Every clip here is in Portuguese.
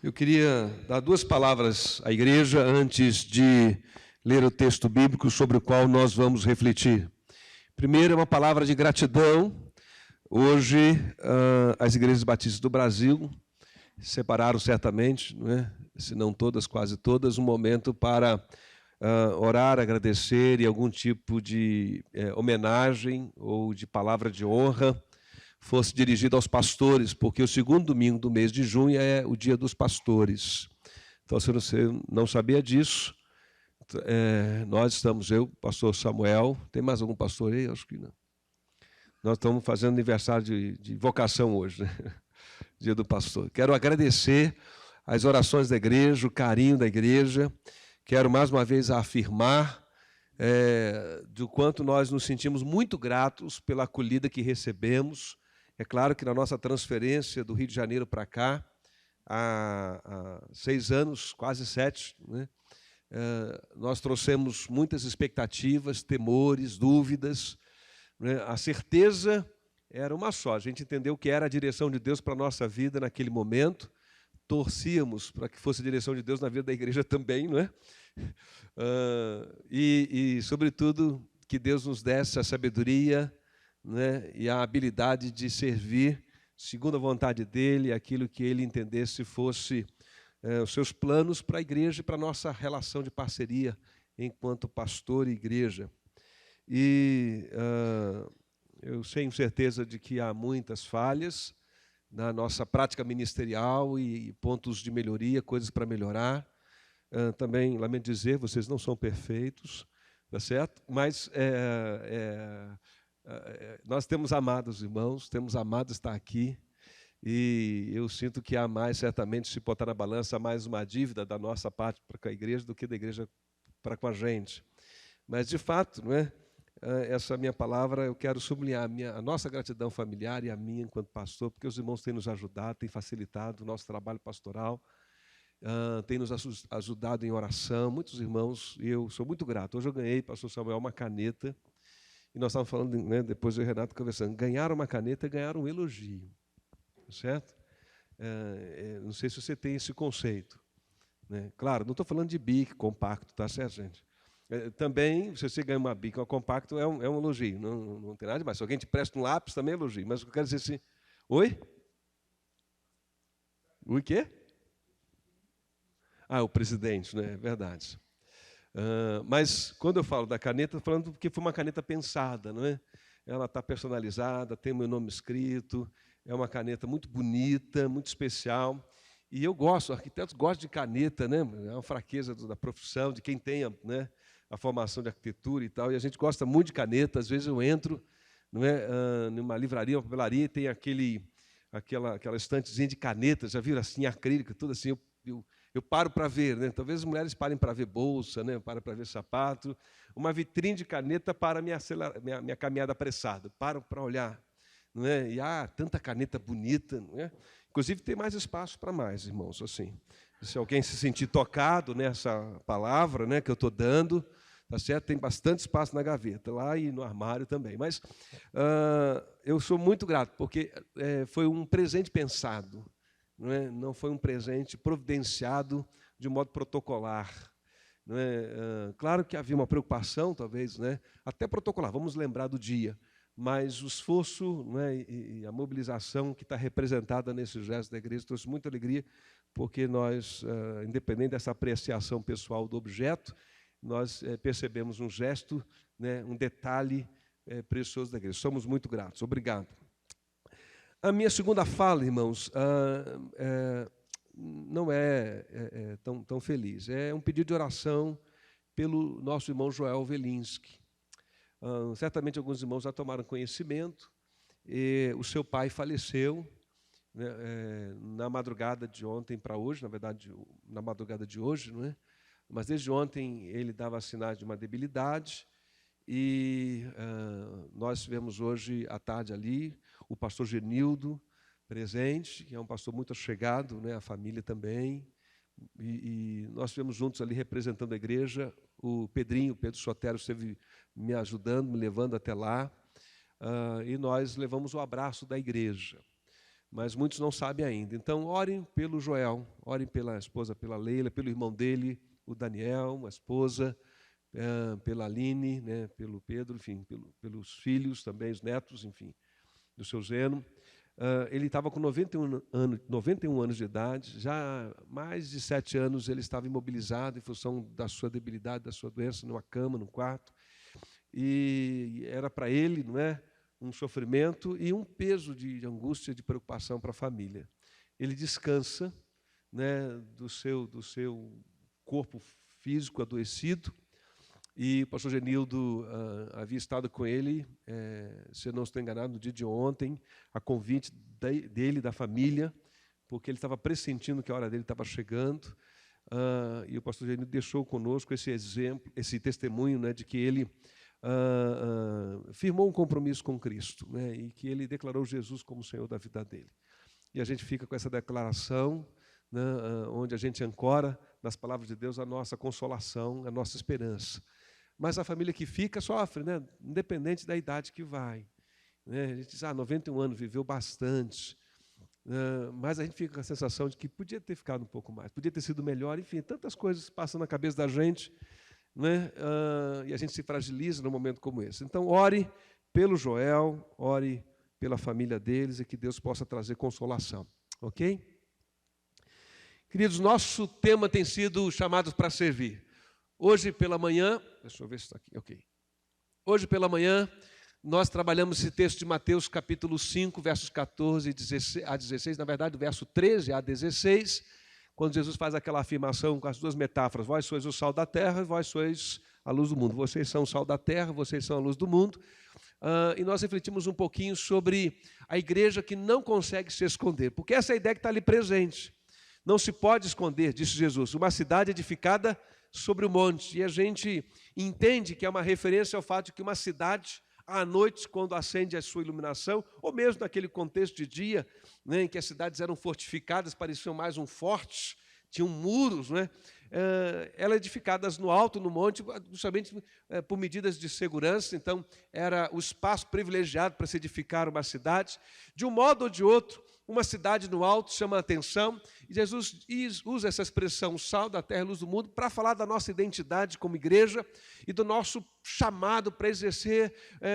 Eu queria dar duas palavras à igreja antes de ler o texto bíblico sobre o qual nós vamos refletir. Primeiro, é uma palavra de gratidão. Hoje, as igrejas batistas do Brasil separaram certamente, não é? Se não todas, quase todas, um momento para orar, agradecer e algum tipo de homenagem ou de palavra de honra fosse dirigido aos pastores, porque o segundo domingo do mês de junho é o dia dos pastores. Então, se você não sabia disso, nós estamos, eu, pastor Samuel, tem mais algum pastor aí? Acho que não. Nós estamos fazendo aniversário de vocação hoje, né? Dia do pastor. Quero agradecer as orações da igreja, o carinho da igreja. Quero mais uma vez afirmar do quanto nós nos sentimos muito gratos pela acolhida que recebemos. É claro que na nossa transferência do Rio de Janeiro para cá, há 6 anos, quase 7, né, nós trouxemos muitas expectativas, temores, dúvidas. Né? A certeza era uma só, a gente entendeu que era a direção de Deus para a nossa vida naquele momento, torcíamos para que fosse a direção de Deus na vida da igreja também, não é? Sobretudo, que Deus nos desse a sabedoria, né, e a habilidade de servir segundo a vontade dEle, aquilo que Ele entendesse fosse os seus planos para a igreja e para a nossa relação de parceria enquanto pastor e igreja. Eu tenho certeza de que há muitas falhas na nossa prática ministerial e pontos de melhoria, coisas para melhorar. Também, lamento dizer, vocês não são perfeitos, tá certo? Mas nós temos amados irmãos, temos amado estar aqui, e eu sinto que há mais, certamente, se botar na balança, mais uma dívida da nossa parte para com a igreja do que da igreja para com a gente. Mas, de fato, não é? Essa minha palavra, eu quero sublinhar a nossa gratidão familiar e a minha enquanto pastor, porque os irmãos têm nos ajudado, têm facilitado o nosso trabalho pastoral, têm nos ajudado em oração, muitos irmãos, e eu sou muito grato. Hoje eu ganhei, pastor Samuel, uma caneta, e nós estávamos falando, né, depois eu e o Renato conversando, ganhar uma caneta é ganhar um elogio, certo? Não sei se você tem esse conceito, né? Claro, não estou falando de Bic compacto, tá certo, gente? Também, se você ganha uma Bic, uma compacto, é um elogio, não tem nada demais. Se alguém te presta um lápis, também é elogio. Mas eu quero dizer assim, oi? O quê? O presidente, né? É verdade. Mas, quando eu falo da caneta, estou falando porque foi uma caneta pensada, não é? Ela está personalizada, tem o meu nome escrito, é uma caneta muito bonita, muito especial. E eu gosto, arquitetos gostam de caneta, né? É uma fraqueza da profissão, de quem tenha, né, a formação de arquitetura e tal, e a gente gosta muito de caneta. Às vezes eu entro, não é, numa livraria, uma papelaria, e tem aquela estantezinha de canetas, já viram assim, acrílica, tudo assim, eu paro para ver, né? Talvez as mulheres parem para ver bolsa, né? Parem para ver sapato, uma vitrine de caneta para minha caminhada apressada, paro para olhar, não é? E tanta caneta bonita, não é? Inclusive tem mais espaço para mais, irmãos, assim. Se alguém se sentir tocado nessa palavra, né, que eu estou dando, tá certo? Tem bastante espaço na gaveta, lá e no armário também. Mas eu sou muito grato, porque foi um presente pensado, não foi um presente providenciado de modo protocolar. Não é? Claro que havia uma preocupação, talvez, né, até protocolar, vamos lembrar do dia, mas o esforço, né, e a mobilização que está representada nesse gesto da igreja trouxe muita alegria, porque nós, independente dessa apreciação pessoal do objeto, nós percebemos um gesto, né, um detalhe precioso da igreja. Somos muito gratos. Obrigado. A minha segunda fala, irmãos, não é tão feliz. É um pedido de oração pelo nosso irmão Joel Velinski. Certamente alguns irmãos já tomaram conhecimento. O seu pai faleceu, né, na madrugada de ontem para hoje, na verdade, na madrugada de hoje, não é? Mas desde ontem ele dava sinais de uma debilidade, e nós tivemos hoje à tarde ali o pastor Genildo presente, que é um pastor muito chegado, né, a família também, e nós estivemos juntos ali representando a igreja. O Pedro Sotero esteve me ajudando, me levando até lá, e nós levamos o abraço da igreja. mas muitos não sabem ainda. Então, orem pelo Joel, orem pela esposa, pela Leila, pelo irmão dele, o Daniel, a esposa, pela Aline, né, pelo Pedro, enfim, pelos filhos também, os netos, enfim, do seu Zeno. Ele estava com 91 anos de idade, já há mais de 7 anos ele estava imobilizado em função da sua debilidade, da sua doença, numa cama, num quarto. E era para ele, não é, um sofrimento e um peso de angústia, de preocupação para a família. Ele descansa, né, do seu corpo físico adoecido, e o pastor Genildo havia estado com ele, se eu não estou enganado, no dia de ontem, a convite dele, da família, porque ele estava pressentindo que a hora dele estava chegando, e o pastor Genildo deixou conosco esse exemplo, esse testemunho, né, de que ele firmou um compromisso com Cristo, né, e que ele declarou Jesus como Senhor da vida dele. E a gente fica com essa declaração, né, onde a gente ancora nas palavras de Deus a nossa consolação, a nossa esperança. Mas a família que fica sofre, né, independente da idade que vai. Né, a gente diz, 91 anos, viveu bastante, mas a gente fica com a sensação de que podia ter ficado um pouco mais, podia ter sido melhor, enfim, tantas coisas passam na cabeça da gente, né, e a gente se fragiliza num momento como esse. Então, ore pelo Joel, ore pela família deles e que Deus possa trazer consolação. Ok? Queridos, nosso tema tem sido chamados para servir. Hoje pela manhã, deixa eu ver se está aqui, ok. Hoje pela manhã, nós trabalhamos esse texto de Mateus, capítulo 5, versos 14 a 16, na verdade, do verso 13 a 16, quando Jesus faz aquela afirmação com as duas metáforas, vós sois o sal da terra, vós sois a luz do mundo. Vocês são o sal da terra, vocês são a luz do mundo. E nós refletimos um pouquinho sobre a igreja que não consegue se esconder, porque essa é a ideia que está ali presente. Não se pode esconder, disse Jesus, uma cidade edificada sobre o monte. E a gente entende que é uma referência ao fato de que uma cidade, à noite, quando acende a sua iluminação, ou mesmo naquele contexto de dia, né, em que as cidades eram fortificadas, pareciam mais um forte, tinham muros, né, eram edificadas no alto, no monte, justamente por medidas de segurança. Então, era o espaço privilegiado para se edificar uma cidade. De um modo ou de outro, uma cidade no alto chama a atenção, e Jesus usa essa expressão, sal da terra e luz do mundo, para falar da nossa identidade como igreja e do nosso chamado para exercer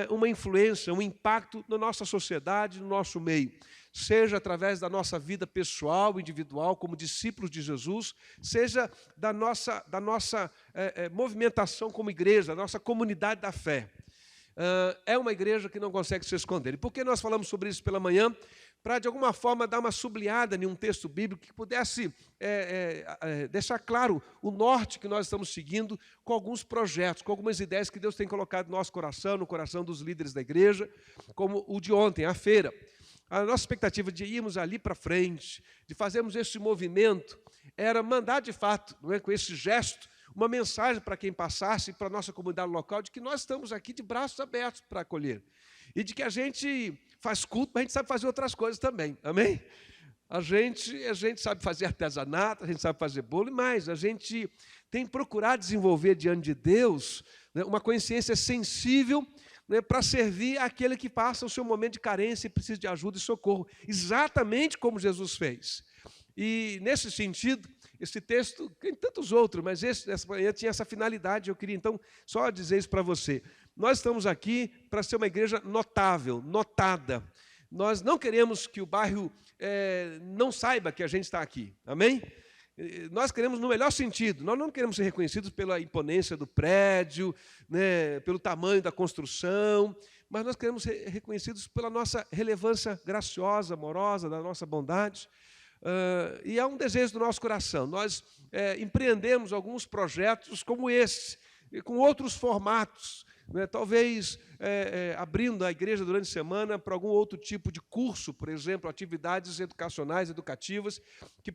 uma influência, um impacto na nossa sociedade, no nosso meio. Seja através da nossa vida pessoal, individual, como discípulos de Jesus, seja da nossa movimentação como igreja, da nossa comunidade da fé. É uma igreja que não consegue se esconder. E por que nós falamos sobre isso pela manhã? Para, de alguma forma, dar uma sublinhada em um texto bíblico que pudesse deixar claro o norte que nós estamos seguindo com alguns projetos, com algumas ideias que Deus tem colocado no nosso coração, no coração dos líderes da igreja, como o de ontem, a feira. A nossa expectativa de irmos ali para frente, de fazermos esse movimento, era mandar, de fato, não é, com esse gesto, uma mensagem para quem passasse, para a nossa comunidade local, de que nós estamos aqui de braços abertos para acolher. E de que a gente faz culto, mas a gente sabe fazer outras coisas também, amém? A gente sabe fazer artesanato, a gente sabe fazer bolo, e mais, a gente tem procurado desenvolver diante de Deus, né, uma consciência sensível, né, para servir aquele que passa o seu momento de carência e precisa de ajuda e socorro, exatamente como Jesus fez. E, nesse sentido, esse texto, tem tantos outros, mas essa manhã tinha essa finalidade. Eu queria, então, só dizer isso para você. Nós estamos aqui para ser uma igreja notável, notada. Nós não queremos que o bairro não saiba que a gente está aqui, amém? Nós queremos no melhor sentido, nós não queremos ser reconhecidos pela imponência do prédio, né, pelo tamanho da construção, mas nós queremos ser reconhecidos pela nossa relevância graciosa, amorosa, da nossa bondade. E há um desejo do nosso coração. Nós empreendemos alguns projetos como esse, com outros formatos, né? Talvez abrindo a igreja durante a semana para algum outro tipo de curso, por exemplo, atividades educacionais, educativas, que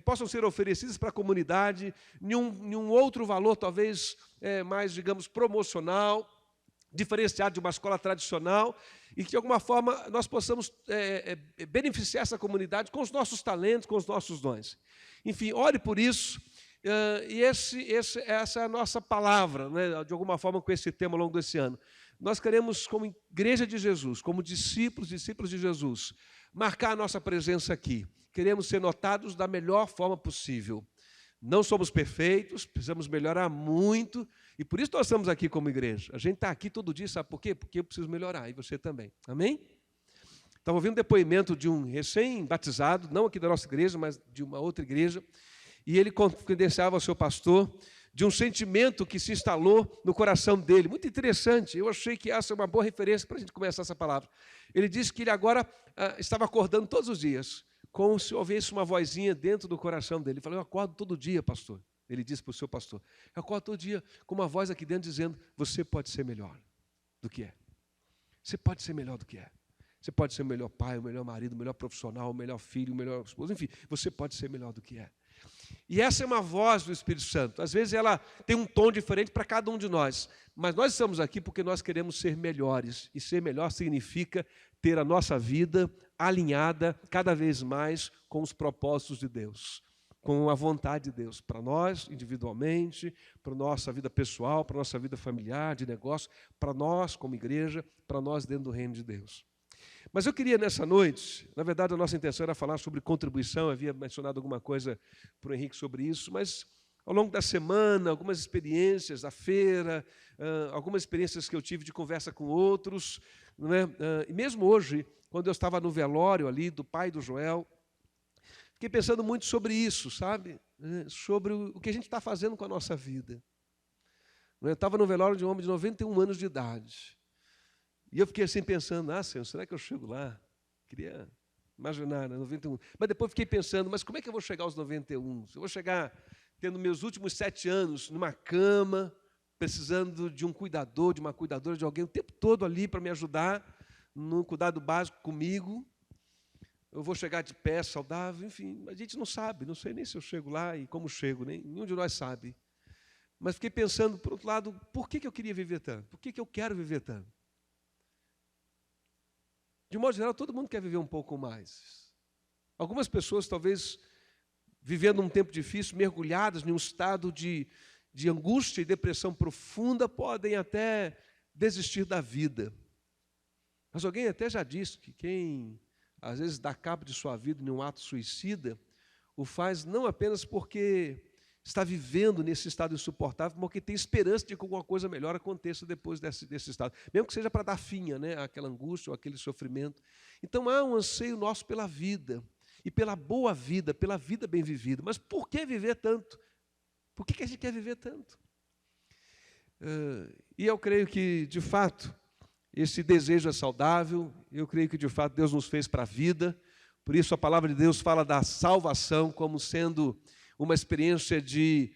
possam ser oferecidas para a comunidade, em um outro valor, talvez mais, digamos, promocional, diferenciado de uma escola tradicional, e que, de alguma forma, nós possamos beneficiar essa comunidade com os nossos talentos, com os nossos dons. Enfim, ore por isso. E essa é a nossa palavra, né, de alguma forma, com esse tema ao longo desse ano. nós queremos, como igreja de Jesus, como discípulos de Jesus, marcar a nossa presença aqui. Queremos ser notados da melhor forma possível. Não somos perfeitos, precisamos melhorar muito, e por isso nós estamos aqui como igreja. A gente está aqui todo dia, sabe por quê? Porque eu preciso melhorar, e você também. Amém? Estava ouvindo um depoimento de um recém-batizado, não aqui da nossa igreja, mas de uma outra igreja, e ele confidenciava ao seu pastor de um sentimento que se instalou no coração dele. Muito interessante, eu achei que essa é uma boa referência para a gente começar essa palavra. Ele disse que ele agora estava acordando todos os dias, como se houvesse uma vozinha dentro do coração dele. Ele falou: eu acordo todo dia, pastor. Ele disse para o seu pastor: eu acordo todo dia com uma voz aqui dentro dizendo: você pode ser melhor do que é. Você pode ser melhor do que é. Você pode ser o melhor pai, o melhor marido, o melhor profissional, o melhor filho, o melhor esposo, enfim, você pode ser melhor do que é. E essa é uma voz do Espírito Santo. Às vezes ela tem um tom diferente para cada um de nós, mas nós estamos aqui porque nós queremos ser melhores, e ser melhor significa ter a nossa vida alinhada cada vez mais com os propósitos de Deus, com a vontade de Deus, para nós individualmente, para a nossa vida pessoal, para a nossa vida familiar, de negócio, para nós como igreja, para nós dentro do reino de Deus. Mas eu queria nessa noite, na verdade a nossa intenção era falar sobre contribuição, eu havia mencionado alguma coisa para o Henrique sobre isso, mas ao longo da semana, algumas experiências da feira, algumas experiências que eu tive de conversa com outros, não é? E mesmo hoje, quando eu estava no velório ali do pai do Joel, fiquei pensando muito sobre isso, sabe? Sobre o que a gente está fazendo com a nossa vida. Eu estava no velório de um homem de 91 anos de idade. E eu fiquei assim pensando: Senhor, será que eu chego lá? Queria imaginar, né, 91. Mas depois fiquei pensando: mas como é que eu vou chegar aos 91? Eu vou chegar tendo meus últimos 7 anos numa cama, precisando de um cuidador, de uma cuidadora, de alguém o tempo todo ali para me ajudar no cuidado básico comigo. Eu vou chegar de pé, saudável, enfim, a gente não sabe, não sei nem se eu chego lá e como chego, nenhum de nós sabe. Mas fiquei pensando, por outro lado, por que eu queria viver tanto? Por que eu quero viver tanto? De modo geral, todo mundo quer viver um pouco mais. Algumas pessoas, talvez, vivendo um tempo difícil, mergulhadas em um estado de angústia e depressão profunda, podem até desistir da vida. Mas alguém até já disse que quem, às vezes, dá cabo de sua vida em um ato suicida, o faz não apenas porque está vivendo nesse estado insuportável, mas porque tem esperança de que alguma coisa melhor aconteça depois desse estado, mesmo que seja para dar fim, né, àquela angústia ou aquele sofrimento. Então há um anseio nosso pela vida, e pela boa vida, pela vida bem vivida. Mas por que viver tanto? Por que a gente quer viver tanto? E eu creio que, de fato, esse desejo é saudável, eu creio que, de fato, Deus nos fez para a vida, por isso a palavra de Deus fala da salvação como sendo uma experiência de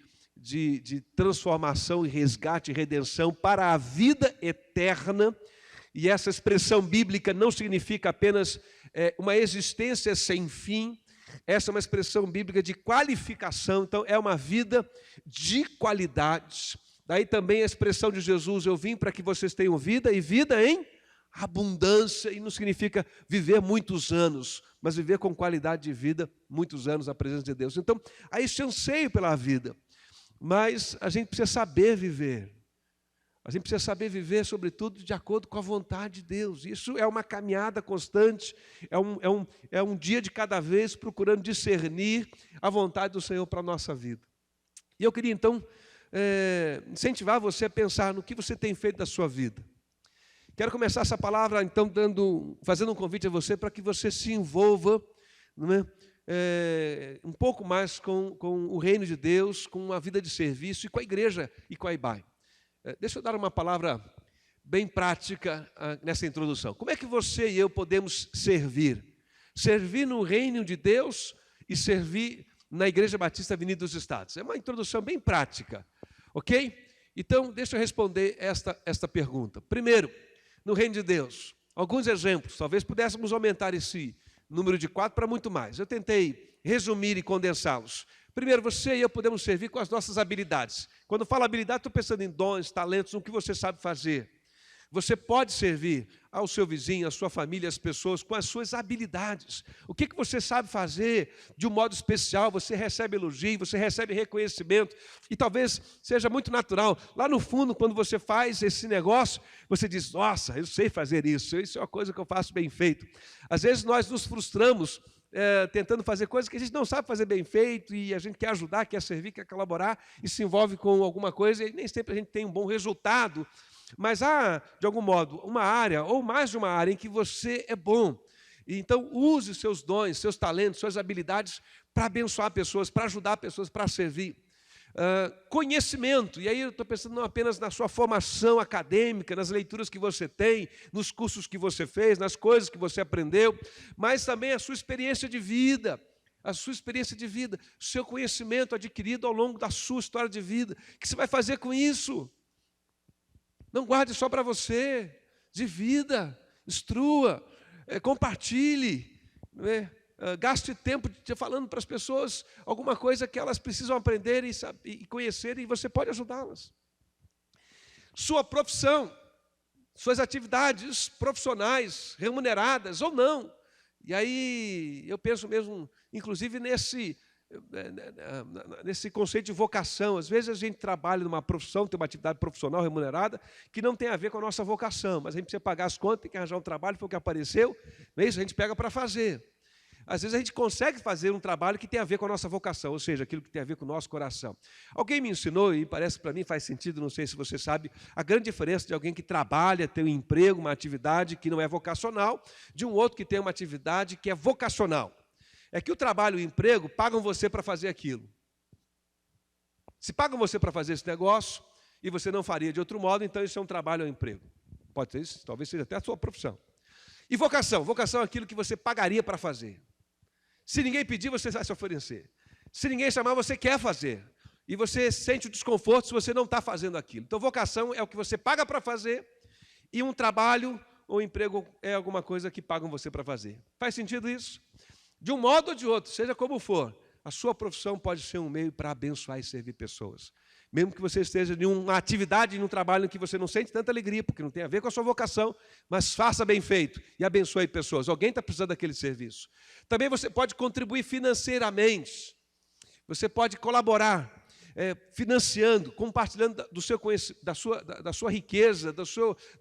transformação e resgate e redenção para a vida eterna. E essa expressão bíblica não significa apenas uma existência sem fim, essa é uma expressão bíblica de qualificação, então é uma vida de qualidade. Daí também a expressão de Jesus: eu vim para que vocês tenham vida e vida em abundância, e não significa viver muitos anos, mas viver com qualidade de vida, muitos anos na presença de Deus. Então, há esse anseio pela vida, mas a gente precisa saber viver. A gente precisa saber viver, sobretudo, de acordo com a vontade de Deus. Isso é uma caminhada constante, é um dia de cada vez procurando discernir a vontade do Senhor para a nossa vida. E eu queria, então, incentivar você a pensar no que você tem feito da sua vida. Quero começar essa palavra, então, fazendo um convite a você para que você se envolva, não é? Um pouco mais com o reino de Deus, com a vida de serviço e com a igreja e com a IBAI. Deixa eu dar uma palavra bem prática nessa introdução. Como é que você e eu podemos servir? Servir no reino de Deus e servir na Igreja Batista Avenida dos Estados. É uma introdução bem prática, ok? Então, deixa eu responder esta pergunta. Primeiro, no reino de Deus, alguns exemplos, talvez pudéssemos aumentar esse número de 4 para muito mais. Eu tentei resumir e condensá-los. Primeiro, você e eu podemos servir com as nossas habilidades. Quando eu falo habilidade, estou pensando em dons, talentos, no que você sabe fazer. Você pode servir ao seu vizinho, à sua família, às pessoas, com as suas habilidades. O que você sabe fazer de um modo especial, você recebe elogio, você recebe reconhecimento, e talvez seja muito natural. Lá no fundo, quando você faz esse negócio, você diz, nossa, eu sei fazer isso é uma coisa que eu faço bem feito. Às vezes nós nos frustramos tentando fazer coisas que a gente não sabe fazer bem feito, e a gente quer ajudar, quer servir, quer colaborar, e se envolve com alguma coisa, e nem sempre a gente tem um bom resultado. Mas há, de algum modo, uma área, ou mais de uma área, em que você é bom. Então, use os seus dons, seus talentos, suas habilidades para abençoar pessoas, para ajudar pessoas, para servir. Conhecimento, e aí eu estou pensando não apenas na sua formação acadêmica, nas leituras que você tem, nos cursos que você fez, nas coisas que você aprendeu, mas também a sua experiência de vida, o seu conhecimento adquirido ao longo da sua história de vida. O que você vai fazer com isso? Não guarde só para você, divida, instrua, compartilhe, não é? Gaste tempo falando para as pessoas alguma coisa que elas precisam aprender e conhecer, e você pode ajudá-las. Sua profissão, suas atividades profissionais, remuneradas ou não. E aí eu penso mesmo, inclusive, nesse conceito de vocação. Às vezes a gente trabalha numa profissão, tem uma atividade profissional remunerada, que não tem a ver com a nossa vocação, mas a gente precisa pagar as contas, tem que arranjar um trabalho, foi o que apareceu, não é isso? A gente pega para fazer. Às vezes a gente consegue fazer um trabalho que tem a ver com a nossa vocação, ou seja, aquilo que tem a ver com o nosso coração. Alguém me ensinou, e parece para mim faz sentido, não sei se você sabe, a grande diferença de alguém que trabalha, tem um emprego, uma atividade que não é vocacional, de um outro que tem uma atividade que é vocacional. É que o trabalho e o emprego pagam você para fazer aquilo. Se pagam você para fazer esse negócio, e você não faria de outro modo, então isso é um trabalho ou um emprego. Pode ser isso, talvez seja até a sua profissão. E vocação? Vocação é aquilo que você pagaria para fazer. Se ninguém pedir, você vai se oferecer. Se ninguém chamar, você quer fazer. E você sente o desconforto se você não está fazendo aquilo. Então, vocação é o que você paga para fazer, e um trabalho ou emprego é alguma coisa que pagam você para fazer. Faz sentido isso? De um modo ou de outro, seja como for, a sua profissão pode ser um meio para abençoar e servir pessoas. Mesmo que você esteja em uma atividade, em um trabalho em que você não sente tanta alegria, porque não tem a ver com a sua vocação, mas faça bem feito e abençoe pessoas. Alguém está precisando daquele serviço. Também você pode contribuir financeiramente. Você pode colaborar, financiando, compartilhando do seu da sua riqueza, da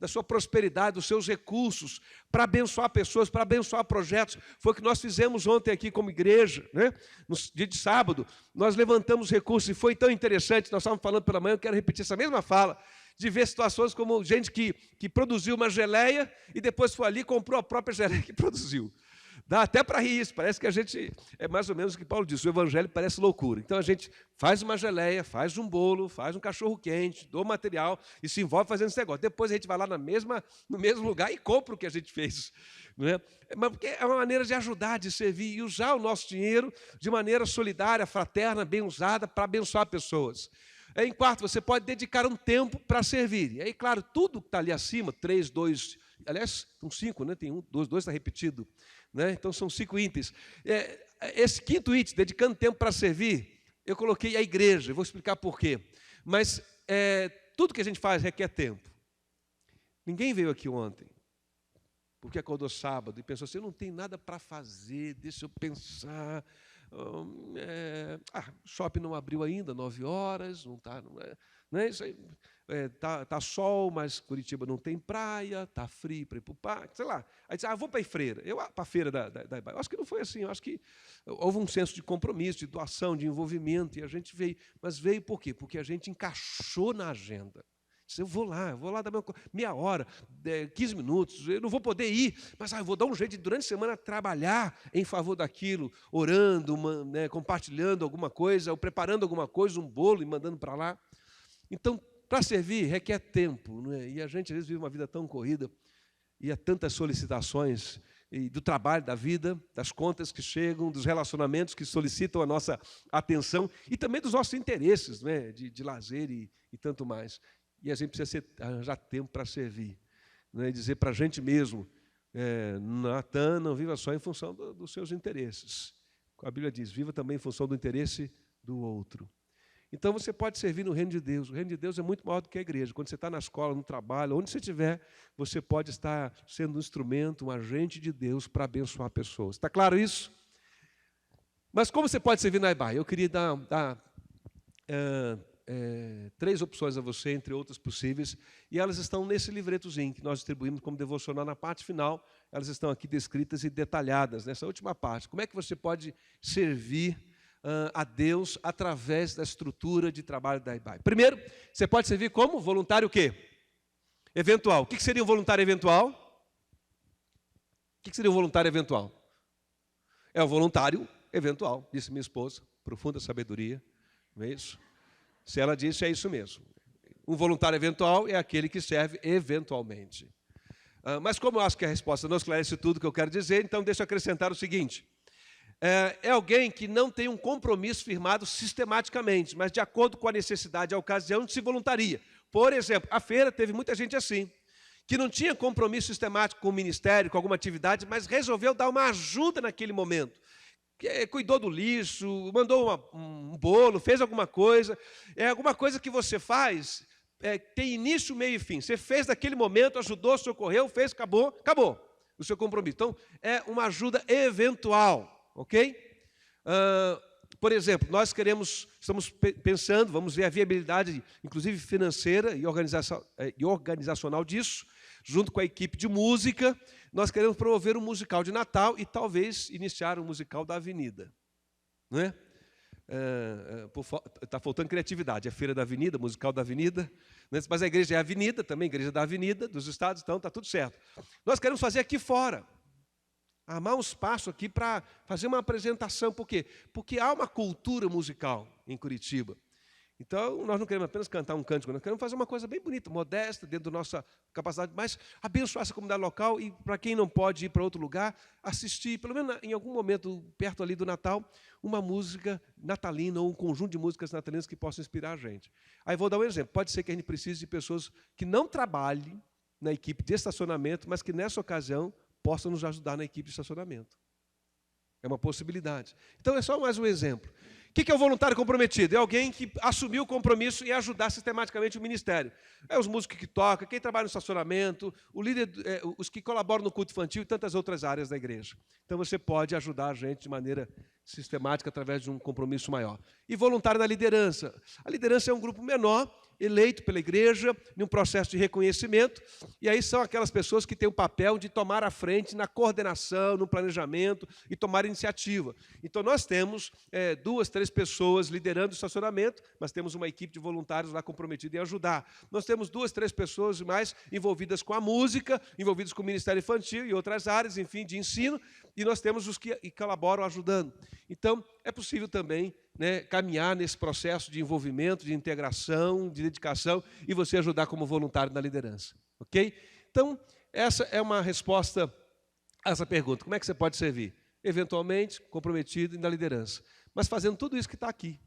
sua prosperidade, dos seus recursos, para abençoar pessoas, para abençoar projetos. Foi o que nós fizemos ontem aqui como igreja, né? No dia de sábado, nós levantamos recursos e foi tão interessante. Nós estávamos falando pela manhã, eu quero repetir essa mesma fala, de ver situações como gente que produziu uma geleia e depois foi ali e comprou a própria geleia que produziu. Dá até para rir isso, parece que a gente, é mais ou menos o que Paulo disse, o evangelho parece loucura. Então a gente faz uma geleia, faz um bolo, faz um cachorro-quente, doa material e se envolve fazendo esse negócio. Depois a gente vai lá no mesmo lugar e compra o que a gente fez. Não é? Mas porque é uma maneira de ajudar, de servir e usar o nosso dinheiro de maneira solidária, fraterna, bem usada, para abençoar pessoas. Em quarto, você pode dedicar um tempo para servir. E aí, claro, tudo que está ali acima, 3, 2, aliás, são 5, né? Tem 1, 2 está repetido. Né? Então, são 5 itens. Esse quinto item, dedicando tempo para servir, eu coloquei a igreja, eu vou explicar por quê. Mas tudo que a gente faz requer tempo. Ninguém veio aqui ontem, porque acordou sábado e pensou assim, eu não tenho nada para fazer, deixa eu pensar. Shopping não abriu ainda, 9 horas, não está... Não é isso aí. Tá sol, mas Curitiba não tem praia, está frio para ir para o parque, sei lá. Aí diz, vou para a feira. Para a feira da eu acho que não foi assim, eu acho que houve um senso de compromisso, de doação, de envolvimento, e a gente veio. Mas veio por quê? Porque a gente encaixou na agenda. Eu vou lá dar meia hora, 15 minutos, eu não vou poder ir, mas eu vou dar um jeito de, durante a semana, trabalhar em favor daquilo, orando, compartilhando alguma coisa, ou preparando alguma coisa, um bolo e mandando para lá. Então, para servir, requer tempo, não é? E a gente, às vezes, vive uma vida tão corrida, e há tantas solicitações e do trabalho, da vida, das contas que chegam, dos relacionamentos que solicitam a nossa atenção, e também dos nossos interesses, não é? de lazer e tanto mais. E a gente precisa arranjar tempo para servir. Né? E dizer para a gente mesmo, Natan, não viva só em função dos seus interesses. A Bíblia diz, viva também em função do interesse do outro. Então você pode servir no reino de Deus. O reino de Deus é muito maior do que a igreja. Quando você está na escola, no trabalho, onde você estiver, você pode estar sendo um instrumento, um agente de Deus para abençoar pessoas. Está claro isso? Mas como você pode servir na IBAI? Eu queria dar 3 opções a você, entre outras possíveis, e elas estão nesse livretozinho que nós distribuímos como devocional na parte final. Elas estão aqui descritas e detalhadas nessa última parte. Como é que você pode servir a Deus através da estrutura de trabalho da IBAI? Primeiro, você pode servir como voluntário o quê? Eventual. O que seria um voluntário eventual? O que seria um voluntário eventual? É um voluntário eventual, disse minha esposa, profunda sabedoria, não é isso? Se ela disse, é isso mesmo. Um voluntário eventual é aquele que serve eventualmente. Mas como eu acho que a resposta não esclarece tudo que eu quero dizer, então deixa eu acrescentar o seguinte. É alguém que não tem um compromisso firmado sistematicamente, mas de acordo com a necessidade e a ocasião se voluntaria. Por exemplo, a feira teve muita gente assim, que não tinha compromisso sistemático com o ministério, com alguma atividade, mas resolveu dar uma ajuda naquele momento. Cuidou do lixo, mandou um bolo, fez alguma coisa. É alguma coisa que você faz, tem início, meio e fim. Você fez naquele momento, ajudou, socorreu, fez, acabou o seu compromisso. Então, é uma ajuda eventual, ok? Por exemplo, nós estamos pensando, vamos ver a viabilidade, inclusive financeira e organizacional disso, junto com a equipe de música. Nós queremos promover um musical de Natal e talvez iniciar um musical da Avenida. Não é? Está faltando criatividade. É a Feira da Avenida, musical da Avenida. Né? Mas a igreja é a Avenida, também Igreja da Avenida, dos estados, então está tudo certo. Nós queremos fazer aqui fora. Armar um espaço aqui para fazer uma apresentação. Por quê? Porque há uma cultura musical em Curitiba. Então, nós não queremos apenas cantar um cântico, nós queremos fazer uma coisa bem bonita, modesta, dentro da nossa capacidade, mas abençoar essa comunidade local e, para quem não pode ir para outro lugar, assistir, pelo menos em algum momento, perto ali do Natal, uma música natalina ou um conjunto de músicas natalinas que possam inspirar a gente. Aí vou dar um exemplo. Pode ser que a gente precise de pessoas que não trabalhem na equipe de estacionamento, mas que, nessa ocasião, possam nos ajudar na equipe de estacionamento. É uma possibilidade. Então, é só mais um exemplo. O que é o voluntário comprometido? É alguém que assumiu o compromisso em ajudar sistematicamente o ministério. É os músicos que tocam, quem trabalha no estacionamento, o líder, os que colaboram no culto infantil e tantas outras áreas da igreja. Então, você pode ajudar a gente de maneira sistemática através de um compromisso maior. E voluntário na liderança. A liderança é um grupo menor, eleito pela igreja, em um processo de reconhecimento, e aí são aquelas pessoas que têm o papel de tomar a frente na coordenação, no planejamento e tomar iniciativa. Então, nós temos 2, 3 pessoas liderando o estacionamento, mas temos uma equipe de voluntários lá comprometida em ajudar. Nós temos 2, 3 pessoas mais envolvidas com a música, envolvidas com o Ministério Infantil e outras áreas, enfim, de ensino, e nós temos os que colaboram ajudando. Então, é possível também, né, caminhar nesse processo de envolvimento, de integração, de dedicação, e você ajudar como voluntário na liderança. Ok? Então, essa é uma resposta a essa pergunta. Como é que você pode servir? Eventualmente, comprometido na liderança. Mas fazendo tudo isso que está aqui.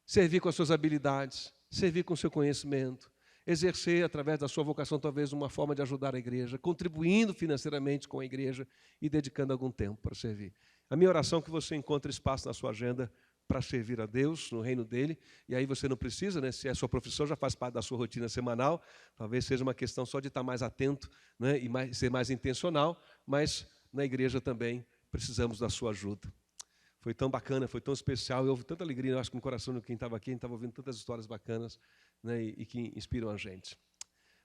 Servir com as suas habilidades, servir com o seu conhecimento, exercer, através da sua vocação, talvez uma forma de ajudar a igreja, contribuindo financeiramente com a igreja e dedicando algum tempo para servir. A minha oração é que você encontre espaço na sua agenda para servir a Deus, no reino dele, e aí você não precisa, né, se a sua profissão já faz parte da sua rotina semanal, talvez seja uma questão só de estar mais atento, né, e ser mais intencional, mas na igreja também precisamos da sua ajuda. Foi tão bacana, foi tão especial, eu houve tanta alegria, eu acho que no coração de quem estava aqui, a gente estava ouvindo tantas histórias bacanas, né, e que inspiram a gente.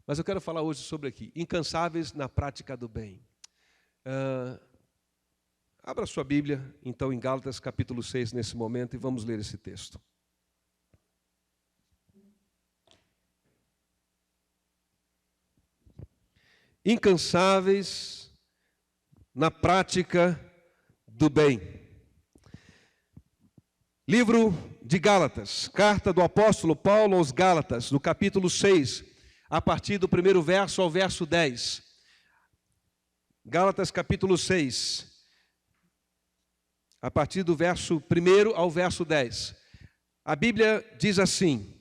Mas eu quero falar hoje sobre aqui, incansáveis na prática do bem. Abra sua Bíblia, então, em Gálatas, capítulo 6, nesse momento, e vamos ler esse texto. Incansáveis na prática do bem. Livro de Gálatas, carta do apóstolo Paulo aos Gálatas, no capítulo 6, a partir do primeiro verso ao verso 10. Gálatas, capítulo 6. A partir do verso 1 ao verso 10. A Bíblia diz assim: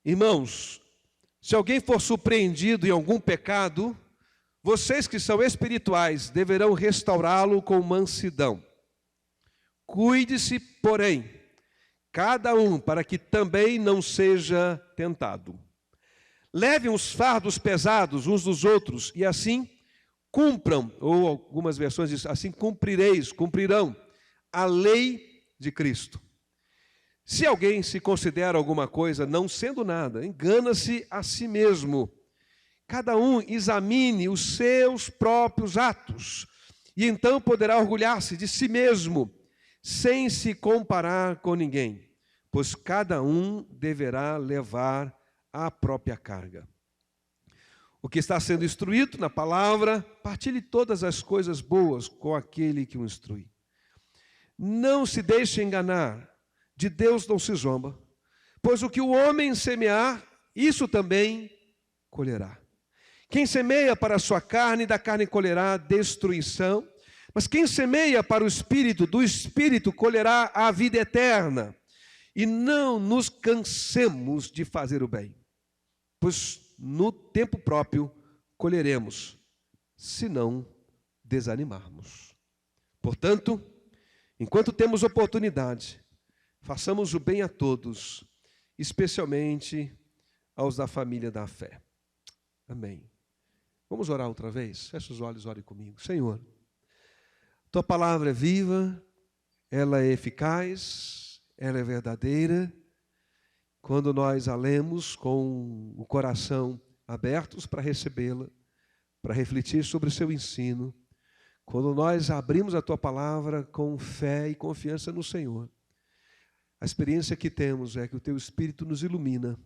Irmãos, se alguém for surpreendido em algum pecado, vocês que são espirituais deverão restaurá-lo com mansidão. Cuide-se, porém, cada um, para que também não seja tentado. Levem os fardos pesados uns dos outros, e assim cumpram, ou algumas versões dizem, assim cumprirão a lei de Cristo. Se alguém se considera alguma coisa não sendo nada, engana-se a si mesmo. Cada um examine os seus próprios atos, e então poderá orgulhar-se de si mesmo, sem se comparar com ninguém, pois cada um deverá levar a própria carga. O que está sendo instruído na palavra, partilhe todas as coisas boas com aquele que o instrui. Não se deixe enganar, de Deus não se zomba, pois o que o homem semear, isso também colherá. Quem semeia para a sua carne, da carne colherá destruição, mas quem semeia para o Espírito, do Espírito colherá a vida eterna. E não nos cansemos de fazer o bem, pois no tempo próprio colheremos, se não desanimarmos. Portanto, enquanto temos oportunidade, façamos o bem a todos, especialmente aos da família da fé. Amém. Vamos orar outra vez? Feche os olhos, ore comigo. Senhor, Tua palavra é viva, ela é eficaz, ela é verdadeira. Quando nós a lemos com o coração abertos para recebê-la, para refletir sobre o seu ensino, quando nós abrimos a Tua palavra com fé e confiança no Senhor, a experiência que temos é que o Teu Espírito nos ilumina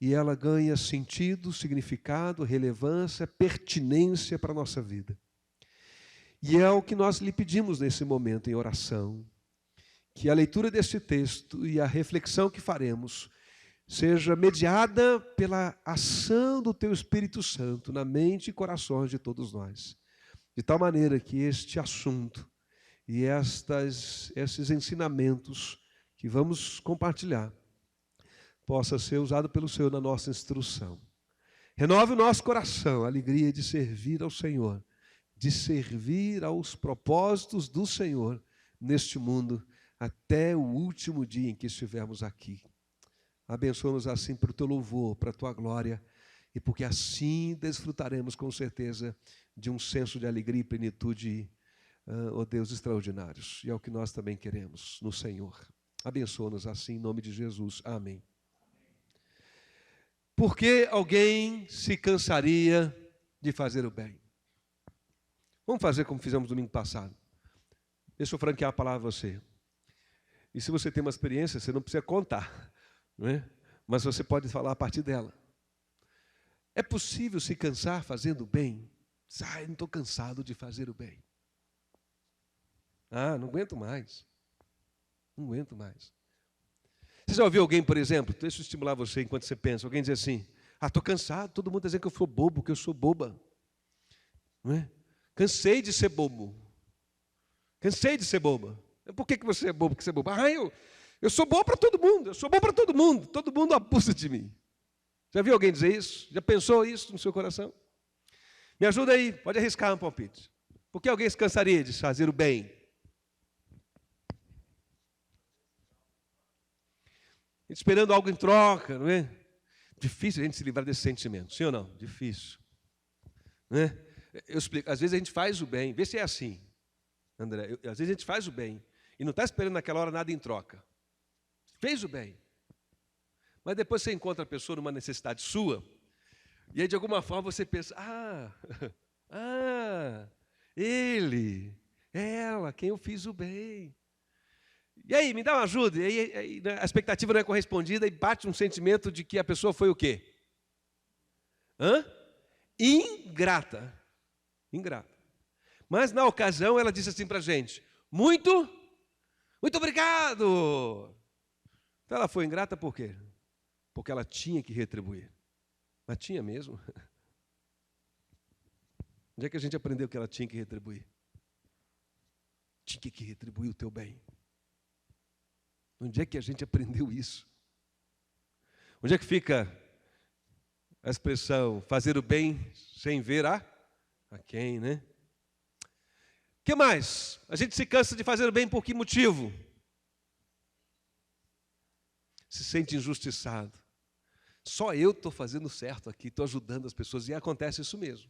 e ela ganha sentido, significado, relevância, pertinência para a nossa vida. E é o que nós lhe pedimos nesse momento em oração, que a leitura deste texto e a reflexão que faremos seja mediada pela ação do Teu Espírito Santo na mente e corações de todos nós, de tal maneira que este assunto e esses ensinamentos que vamos compartilhar possa ser usado pelo Senhor na nossa instrução. Renove o nosso coração, a alegria de servir ao Senhor, de servir aos propósitos do Senhor neste mundo, até o último dia em que estivermos aqui. Abençoa-nos assim para o Teu louvor, para a Tua glória, e porque assim desfrutaremos com certeza de um senso de alegria e plenitude, ó Deus, extraordinários. E é o que nós também queremos no Senhor. Abençoa-nos assim, em nome de Jesus. Amém. Por que alguém se cansaria de fazer o bem? Vamos fazer como fizemos domingo passado. Deixa eu franquear a palavra a você. E se você tem uma experiência, você não precisa contar, não é? Mas você pode falar a partir dela. É possível se cansar fazendo o bem? Não estou cansado de fazer o bem. Não aguento mais. Não aguento mais. Você já ouviu alguém, por exemplo, deixa eu estimular você enquanto você pensa, alguém dizer assim, estou cansado, todo mundo está dizendo que eu sou bobo, que eu sou boba. Não é? Cansei de ser bobo. Cansei de ser boba. Por que você é bobo, que você é boba? Eu sou bom para todo mundo, eu sou bom para todo mundo abusa de mim. Já viu alguém dizer isso? Já pensou isso no seu coração? Me ajuda aí, pode arriscar um palpite. Por que alguém se cansaria de fazer o bem? Esperando algo em troca, não é? Difícil a gente se livrar desse sentimento, sim ou não? Difícil. Não é? Eu explico, às vezes a gente faz o bem, vê se é assim, André, às vezes a gente faz o bem e não está esperando naquela hora nada em troca. Fez o bem. Mas depois você encontra a pessoa numa necessidade sua, e aí de alguma forma você pensa, ele, ela, quem eu fiz o bem. E aí, me dá uma ajuda. E aí a expectativa não é correspondida e bate um sentimento de que a pessoa foi o quê? Ingrata. Mas na ocasião ela disse assim para a gente, muito obrigado. Então ela foi ingrata por quê? Porque ela tinha que retribuir. Mas tinha mesmo. Onde é que a gente aprendeu que ela tinha que retribuir? Tinha que retribuir o teu bem. Onde é que a gente aprendeu isso? Onde é que fica a expressão fazer o bem sem ver a quem, né? O que mais? A gente se cansa de fazer o bem por que motivo? se sente injustiçado. Só eu estou fazendo certo aqui, estou ajudando as pessoas. E acontece isso mesmo.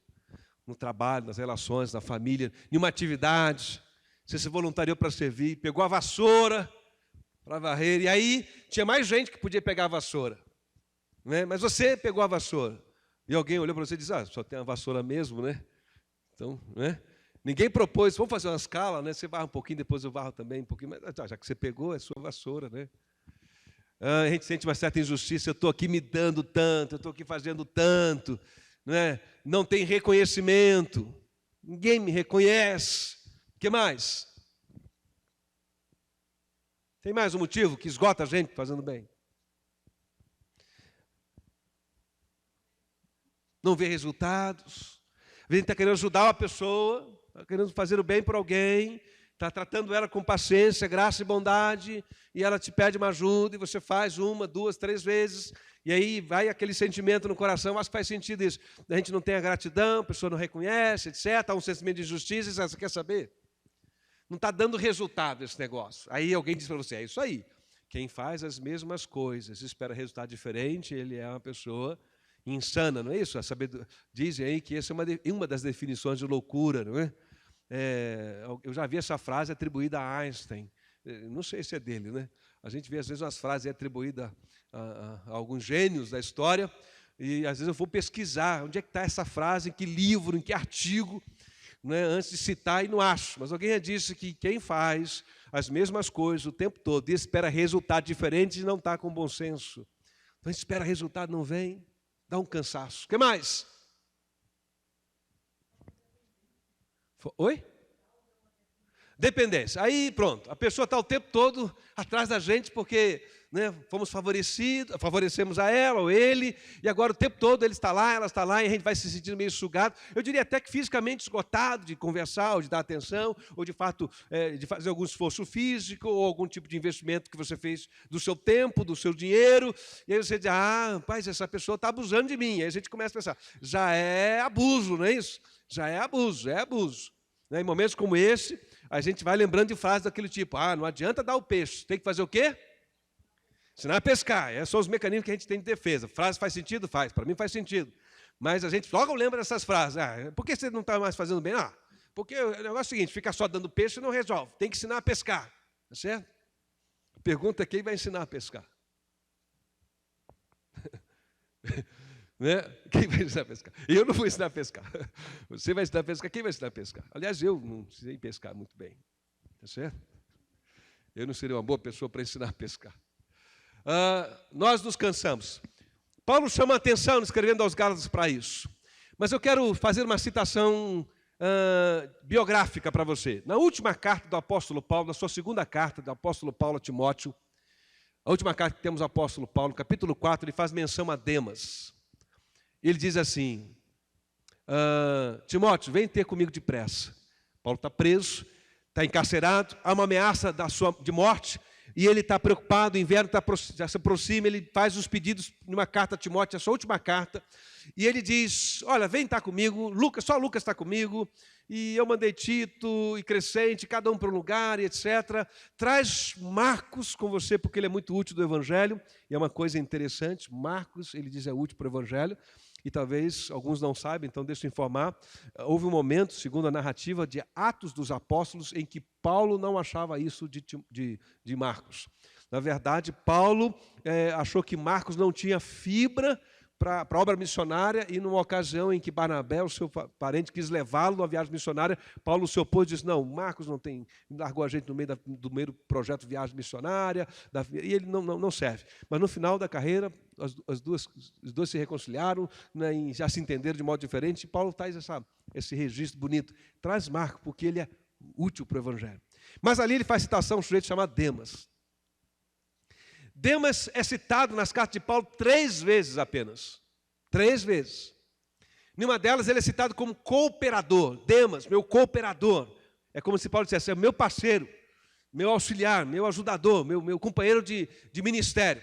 No trabalho, nas relações, na família, em uma atividade. Você se voluntariou para servir, pegou a vassoura para varrer. E aí tinha mais gente que podia pegar a vassoura. Né? Mas você pegou a vassoura. E alguém olhou para você e disse, só tem a vassoura mesmo, né? Então, né? Ninguém propôs, vamos fazer uma escala, né? Você varra um pouquinho, depois eu varro também um pouquinho. Mas já que você pegou, é sua vassoura, né? A gente sente uma certa injustiça, eu estou aqui me dando tanto, eu estou aqui fazendo tanto, né? Não tem reconhecimento, ninguém me reconhece. O que mais? Tem mais um motivo que esgota a gente fazendo bem? Não vê resultados. A gente está querendo ajudar uma pessoa, está querendo fazer o bem para alguém, está tratando ela com paciência, graça e bondade, e ela te pede uma ajuda, e você faz 1, 2, 3 vezes, e aí vai aquele sentimento no coração, acho que faz sentido isso. A gente não tem a gratidão, a pessoa não reconhece, etc., há um sentimento de injustiça, e você quer saber? Não está dando resultado esse negócio. Aí alguém diz para você, é isso aí, quem faz as mesmas coisas, espera resultado diferente, ele é uma pessoa insana, não é isso? Dizem aí que essa é uma das definições de loucura, não é? Eu já vi essa frase atribuída a Einstein, não sei se é dele, né? A gente vê às vezes umas frases atribuídas a alguns gênios da história, e às vezes eu vou pesquisar onde é que está essa frase, em que livro, em que artigo, né, antes de citar, e não acho. Mas alguém já disse que quem faz as mesmas coisas o tempo todo e espera resultado diferente não está com bom senso. Então espera resultado, não vem, dá um cansaço. O que mais? Oi? Dependência. Aí pronto, a pessoa está o tempo todo atrás da gente porque, né, fomos favorecemos a ela ou ele, e agora o tempo todo ele está lá, ela está lá, e a gente vai se sentindo meio sugado. Eu diria até que fisicamente esgotado de conversar, ou de dar atenção, ou de fato de fazer algum esforço físico, ou algum tipo de investimento que você fez do seu tempo, do seu dinheiro, e aí você diz, rapaz, essa pessoa está abusando de mim. Aí a gente começa a pensar, já é abuso, não é isso? Já é abuso, é abuso. Em momentos como esse, a gente vai lembrando de frases daquele tipo, não adianta dar o peixe, tem que fazer o quê? Ensinar a pescar. Esses são os mecanismos que a gente tem de defesa. Frase faz sentido? Faz, para mim faz sentido. Mas a gente logo lembra dessas frases. Por que você não está mais fazendo bem? Porque o negócio é o seguinte, ficar só dando peixe não resolve, tem que ensinar a pescar. Tá certo? A pergunta é quem vai ensinar a pescar? Né? Quem vai ensinar a pescar? Eu não vou ensinar a pescar. Você vai ensinar a pescar, quem vai ensinar a pescar? Aliás, eu não sei pescar muito bem. Tá certo? Eu não seria uma boa pessoa para ensinar a pescar. Nós nos cansamos. Paulo chama a atenção escrevendo aos Gálatas para isso. Mas eu quero fazer uma citação biográfica para você. Na última carta do apóstolo Paulo, na sua segunda carta do apóstolo Paulo a Timóteo, a última carta que temos do apóstolo Paulo, capítulo 4, ele faz menção a Demas. Ele diz assim, Timóteo, vem ter comigo depressa. Paulo está preso, está encarcerado, há uma ameaça de morte, e ele está preocupado, o inverno já se aproxima, ele faz os pedidos numa carta a Timóteo, a sua última carta, e ele diz, olha, vem estar comigo, só Lucas está comigo, e eu mandei Tito e Crescente, cada um para um lugar, e etc. Traz Marcos com você, porque ele é muito útil do Evangelho, e é uma coisa interessante, Marcos, ele diz, é útil para o Evangelho, e talvez alguns não saibam, então deixa eu informar, houve um momento, segundo a narrativa de Atos dos Apóstolos, em que Paulo não achava isso de Marcos. Na verdade, Paulo achou que Marcos não tinha fibra para a obra missionária, e numa ocasião em que Barnabé, o seu parente, quis levá-lo numa viagem missionária, Paulo se opôs e disse, não, Marcos não tem, largou a gente no meio do meio do projeto viagem missionária, e ele não serve. Mas no final da carreira, os dois se reconciliaram, né, e já se entenderam de modo diferente, e Paulo traz esse registro bonito. Traz Marcos, porque ele é útil para o Evangelho. Mas ali ele faz citação a um sujeito chamado Demas. Demas é citado nas cartas de Paulo 3 vezes apenas. 3 vezes. Numa delas ele é citado como cooperador. Demas, meu cooperador. É como se Paulo dissesse, é meu parceiro, meu auxiliar, meu ajudador, meu companheiro de ministério.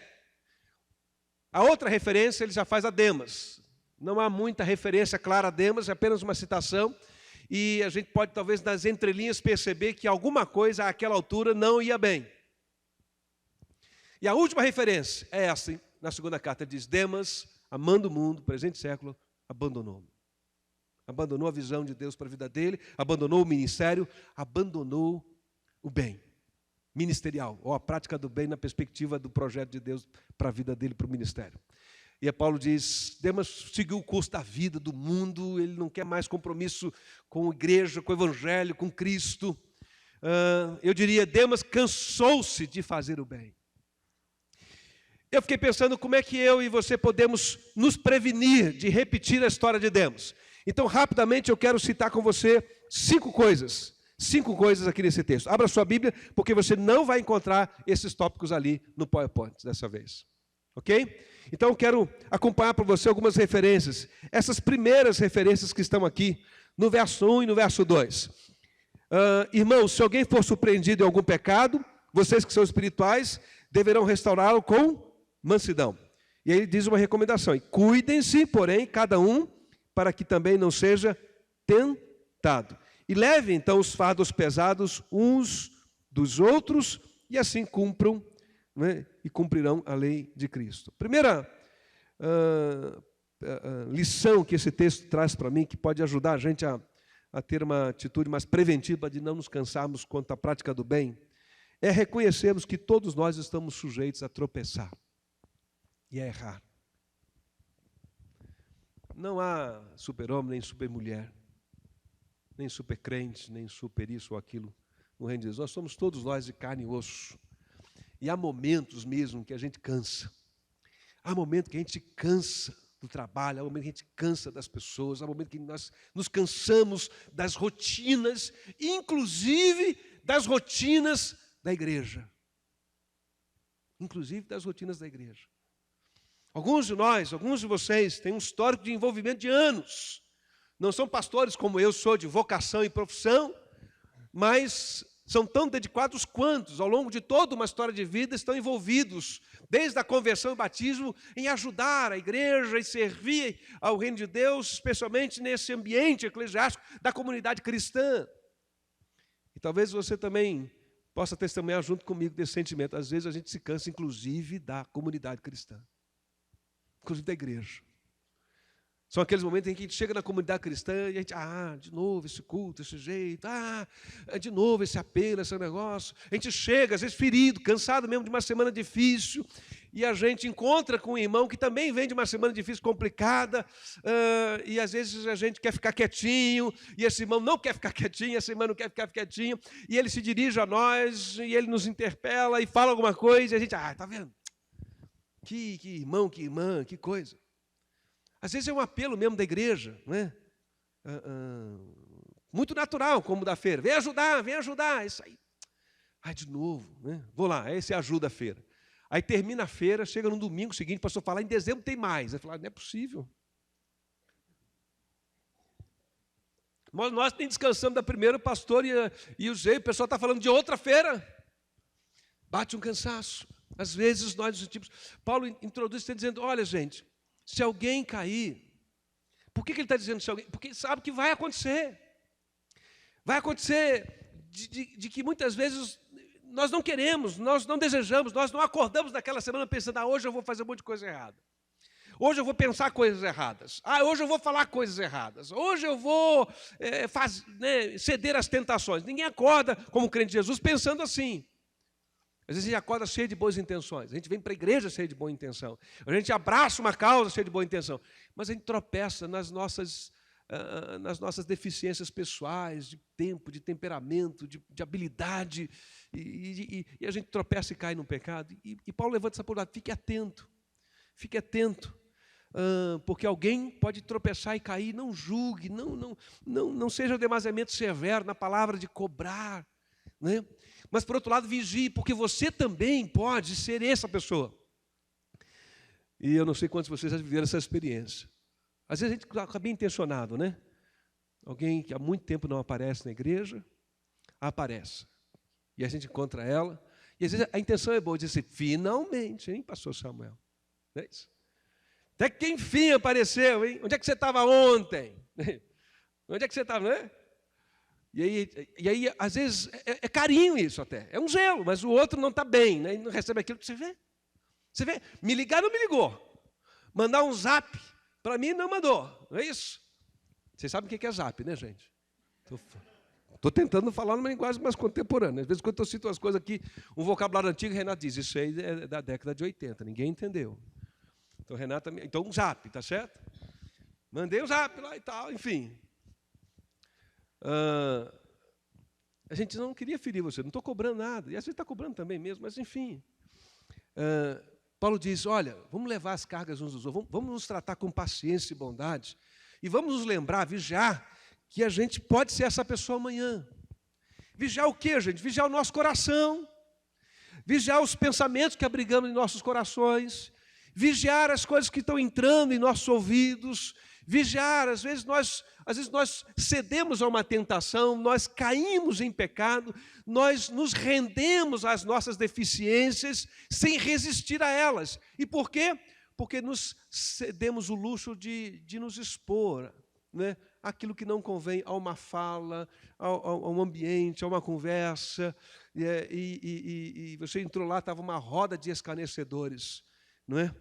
A outra referência ele já faz a Demas. Não há muita referência clara a Demas, é apenas uma citação. E a gente pode talvez nas entrelinhas perceber que alguma coisa àquela altura não ia bem. E a última referência é essa, na segunda carta, diz: Demas, amando o mundo, presente século, abandonou-me. Abandonou a visão de Deus para a vida dele, abandonou o ministério, abandonou o bem ministerial, ou a prática do bem na perspectiva do projeto de Deus para a vida dele, para o ministério. E Paulo diz: Demas seguiu o curso da vida, do mundo, ele não quer mais compromisso com a igreja, com o evangelho, com Cristo. Eu diria, Demas cansou-se de fazer o bem. Eu fiquei pensando como é que eu e você podemos nos prevenir de repetir a história de Demas. Então, rapidamente, eu quero citar com você 5 coisas. 5 coisas aqui nesse texto. Abra sua Bíblia, porque você não vai encontrar esses tópicos ali no PowerPoint dessa vez. Ok? Então, eu quero acompanhar para você algumas referências. Essas primeiras referências que estão aqui, no verso 1 e no verso 2. Irmãos, se alguém for surpreendido em algum pecado, vocês que são espirituais, deverão restaurá-lo com mansidão. E aí ele diz uma recomendação: cuidem-se, porém, cada um, para que também não seja tentado. E levem, então, os fardos pesados uns dos outros, e assim cumpram, né, e cumprirão a lei de Cristo. Primeira lição que esse texto traz para mim, que pode ajudar a gente a ter uma atitude mais preventiva de não nos cansarmos quanto à prática do bem, é reconhecermos que todos nós estamos sujeitos a tropeçar e a errar. Não há super-homem, nem super-mulher, nem super-crente, nem super isso ou aquilo no reino de Deus. Nós somos todos nós de carne e osso. E há momentos mesmo que a gente cansa. Há momentos que a gente cansa do trabalho, há momentos que a gente cansa das pessoas, há momentos que nós nos cansamos das rotinas, inclusive das rotinas da igreja. Inclusive das rotinas da igreja. Alguns de nós, alguns de vocês, têm um histórico de envolvimento de anos. Não são pastores como eu sou, de vocação e profissão, mas são tão dedicados quantos, ao longo de toda uma história de vida, estão envolvidos, desde a conversão e batismo, em ajudar a igreja e servir ao reino de Deus, especialmente nesse ambiente eclesiástico da comunidade cristã. E talvez você também possa testemunhar junto comigo desse sentimento. Às vezes a gente se cansa, inclusive, da comunidade cristã. Inclusive da igreja. São aqueles momentos em que a gente chega na comunidade cristã e a gente, de novo esse culto, esse jeito, de novo esse apelo, esse negócio. A gente chega, às vezes ferido, cansado mesmo de uma semana difícil, e a gente encontra com um irmão que também vem de uma semana difícil, complicada, e às vezes a gente quer ficar quietinho, e esse irmão não quer ficar quietinho, essa irmã não quer ficar quietinho, e ele se dirige a nós, e ele nos interpela e fala alguma coisa, e a gente, tá vendo? Que irmão, que irmã, que coisa. Às vezes é um apelo mesmo da igreja, não é? Muito natural, como da feira. Vem ajudar, isso aí. De novo, né? Vou lá, esse ajuda a feira. Aí termina a feira, chega no domingo seguinte, o pastor fala, em dezembro tem mais. Aí fala, não é possível. Nós nem descansamos da primeira, o pastor e o pessoal está falando de outra feira. Bate um cansaço. Às vezes nós nos sentimos... Paulo introduz, está dizendo, olha gente, se alguém cair, por que ele está dizendo se alguém? Porque ele sabe que vai acontecer. Vai acontecer de que muitas vezes nós não queremos, nós não desejamos, nós não acordamos naquela semana pensando, hoje eu vou fazer um monte de coisa errada. Hoje eu vou pensar coisas erradas. Hoje eu vou falar coisas erradas. Hoje eu vou ceder às tentações. Ninguém acorda como crente de Jesus pensando assim. Às vezes a gente acorda cheio de boas intenções. A gente vem para a igreja cheio de boa intenção. A gente abraça uma causa cheia de boa intenção. Mas a gente tropeça nas nossas deficiências pessoais, de tempo, de temperamento, de habilidade. E a gente tropeça e cai no pecado. E Paulo levanta essa palavra. Fique atento. Fique atento. Porque alguém pode tropeçar e cair. Não julgue. Não seja demasiadamente severo na palavra de cobrar. Né? Mas, por outro lado, vigie, porque você também pode ser essa pessoa. E eu não sei quantos de vocês já viveram essa experiência. Às vezes a gente fica bem intencionado, né? Alguém que há muito tempo não aparece na igreja, aparece. E a gente encontra ela. E às vezes a intenção é boa, diz assim, finalmente, hein, pastor Samuel? Não é isso? Até que enfim apareceu, hein? Onde é que você estava ontem? Onde é que você estava, né? E aí, às vezes, é carinho isso até. É um zelo, mas o outro não está bem, né? E não recebe aquilo que você vê. Você vê, me ligar não me ligou. Mandar um zap para mim não mandou. Não é isso? Vocês sabem o que é zap, né, gente? Estou tentando falar numa linguagem mais contemporânea. Às vezes, quando eu cito as coisas aqui, um vocabulário antigo, Renato diz, isso aí é da década de 80, ninguém entendeu. Então, Renata, então um zap, tá certo? Mandei um zap lá e tal, enfim. A gente não queria ferir você, não estou cobrando nada. E às vezes está cobrando também mesmo, mas enfim. Paulo diz, olha, vamos levar as cargas uns dos outros, vamos nos tratar com paciência e bondade, e vamos nos lembrar, vigiar, que a gente pode ser essa pessoa amanhã. Vigiar o quê, gente? Vigiar o nosso coração, vigiar os pensamentos que abrigamos em nossos corações, vigiar as coisas que estão entrando em nossos ouvidos, vigiar, às vezes nós cedemos a uma tentação, nós caímos em pecado, nós nos rendemos às nossas deficiências sem resistir a elas. E por quê? Porque nos cedemos o luxo de nos expor, né? Aquilo que não convém a uma fala, a um ambiente, a uma conversa, e você entrou lá, estava uma roda de escarnecedores, não é?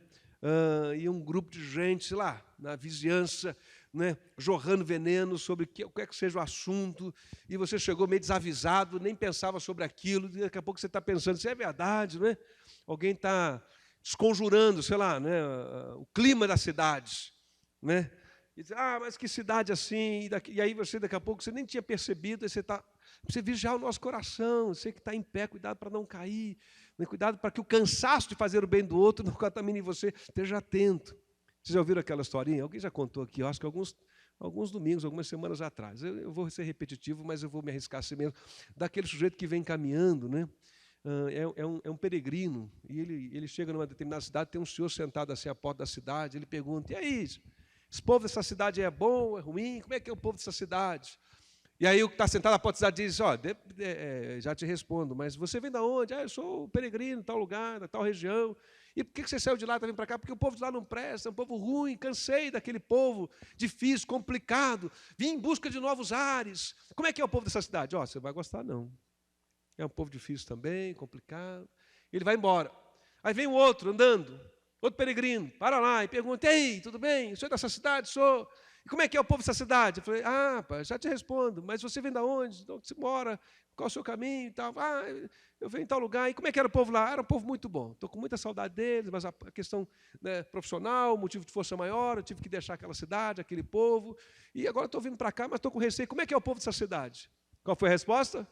E um grupo de gente, sei lá, na vizinhança, né, jorrando veneno sobre qualquer que seja o assunto, e você chegou meio desavisado, nem pensava sobre aquilo, e daqui a pouco você está pensando, isso é verdade, não é? Alguém está desconjurando, sei lá, né, o clima da cidade, né? E diz, mas que cidade assim, e aí você, daqui a pouco, você nem tinha percebido, aí você vigiar o nosso coração, você que está em pé, cuidado para não cair, né? Cuidado para que o cansaço de fazer o bem do outro não contamine você, esteja atento. Vocês já ouviram aquela historinha? Alguém já contou aqui, eu acho que alguns domingos, algumas semanas atrás. Eu vou ser repetitivo, mas eu vou me arriscar assim mesmo. Daquele sujeito que vem caminhando, né? É um peregrino, e ele chega numa determinada cidade, tem um senhor sentado assim à porta da cidade, ele pergunta, e aí, esse povo dessa cidade é bom, é ruim? Como é que é o povo dessa cidade? E aí o que está sentado à porta da cidade diz, já te respondo, mas você vem de onde? Eu sou peregrino, tal lugar, da tal região. E por que você saiu de lá e está vindo para cá? Porque o povo de lá não presta, é um povo ruim, cansei daquele povo difícil, complicado, vim em busca de novos ares. Como é que é o povo dessa cidade? Você vai gostar não. É um povo difícil também, complicado. Ele vai embora. Aí vem o outro andando, outro peregrino, para lá e pergunta, ei, tudo bem? O senhor é dessa cidade? Sou. E como é que é o povo dessa cidade? Eu falei, já te respondo, mas você vem de onde? Onde você mora? Qual é o seu caminho e tal? Eu venho em tal lugar. E como é que era o povo lá? Era um povo muito bom. Estou com muita saudade deles, mas a questão, né, profissional, motivo de força maior, eu tive que deixar aquela cidade, aquele povo. E agora estou vindo para cá, mas estou com receio. Como é que é o povo dessa cidade? Qual foi a resposta?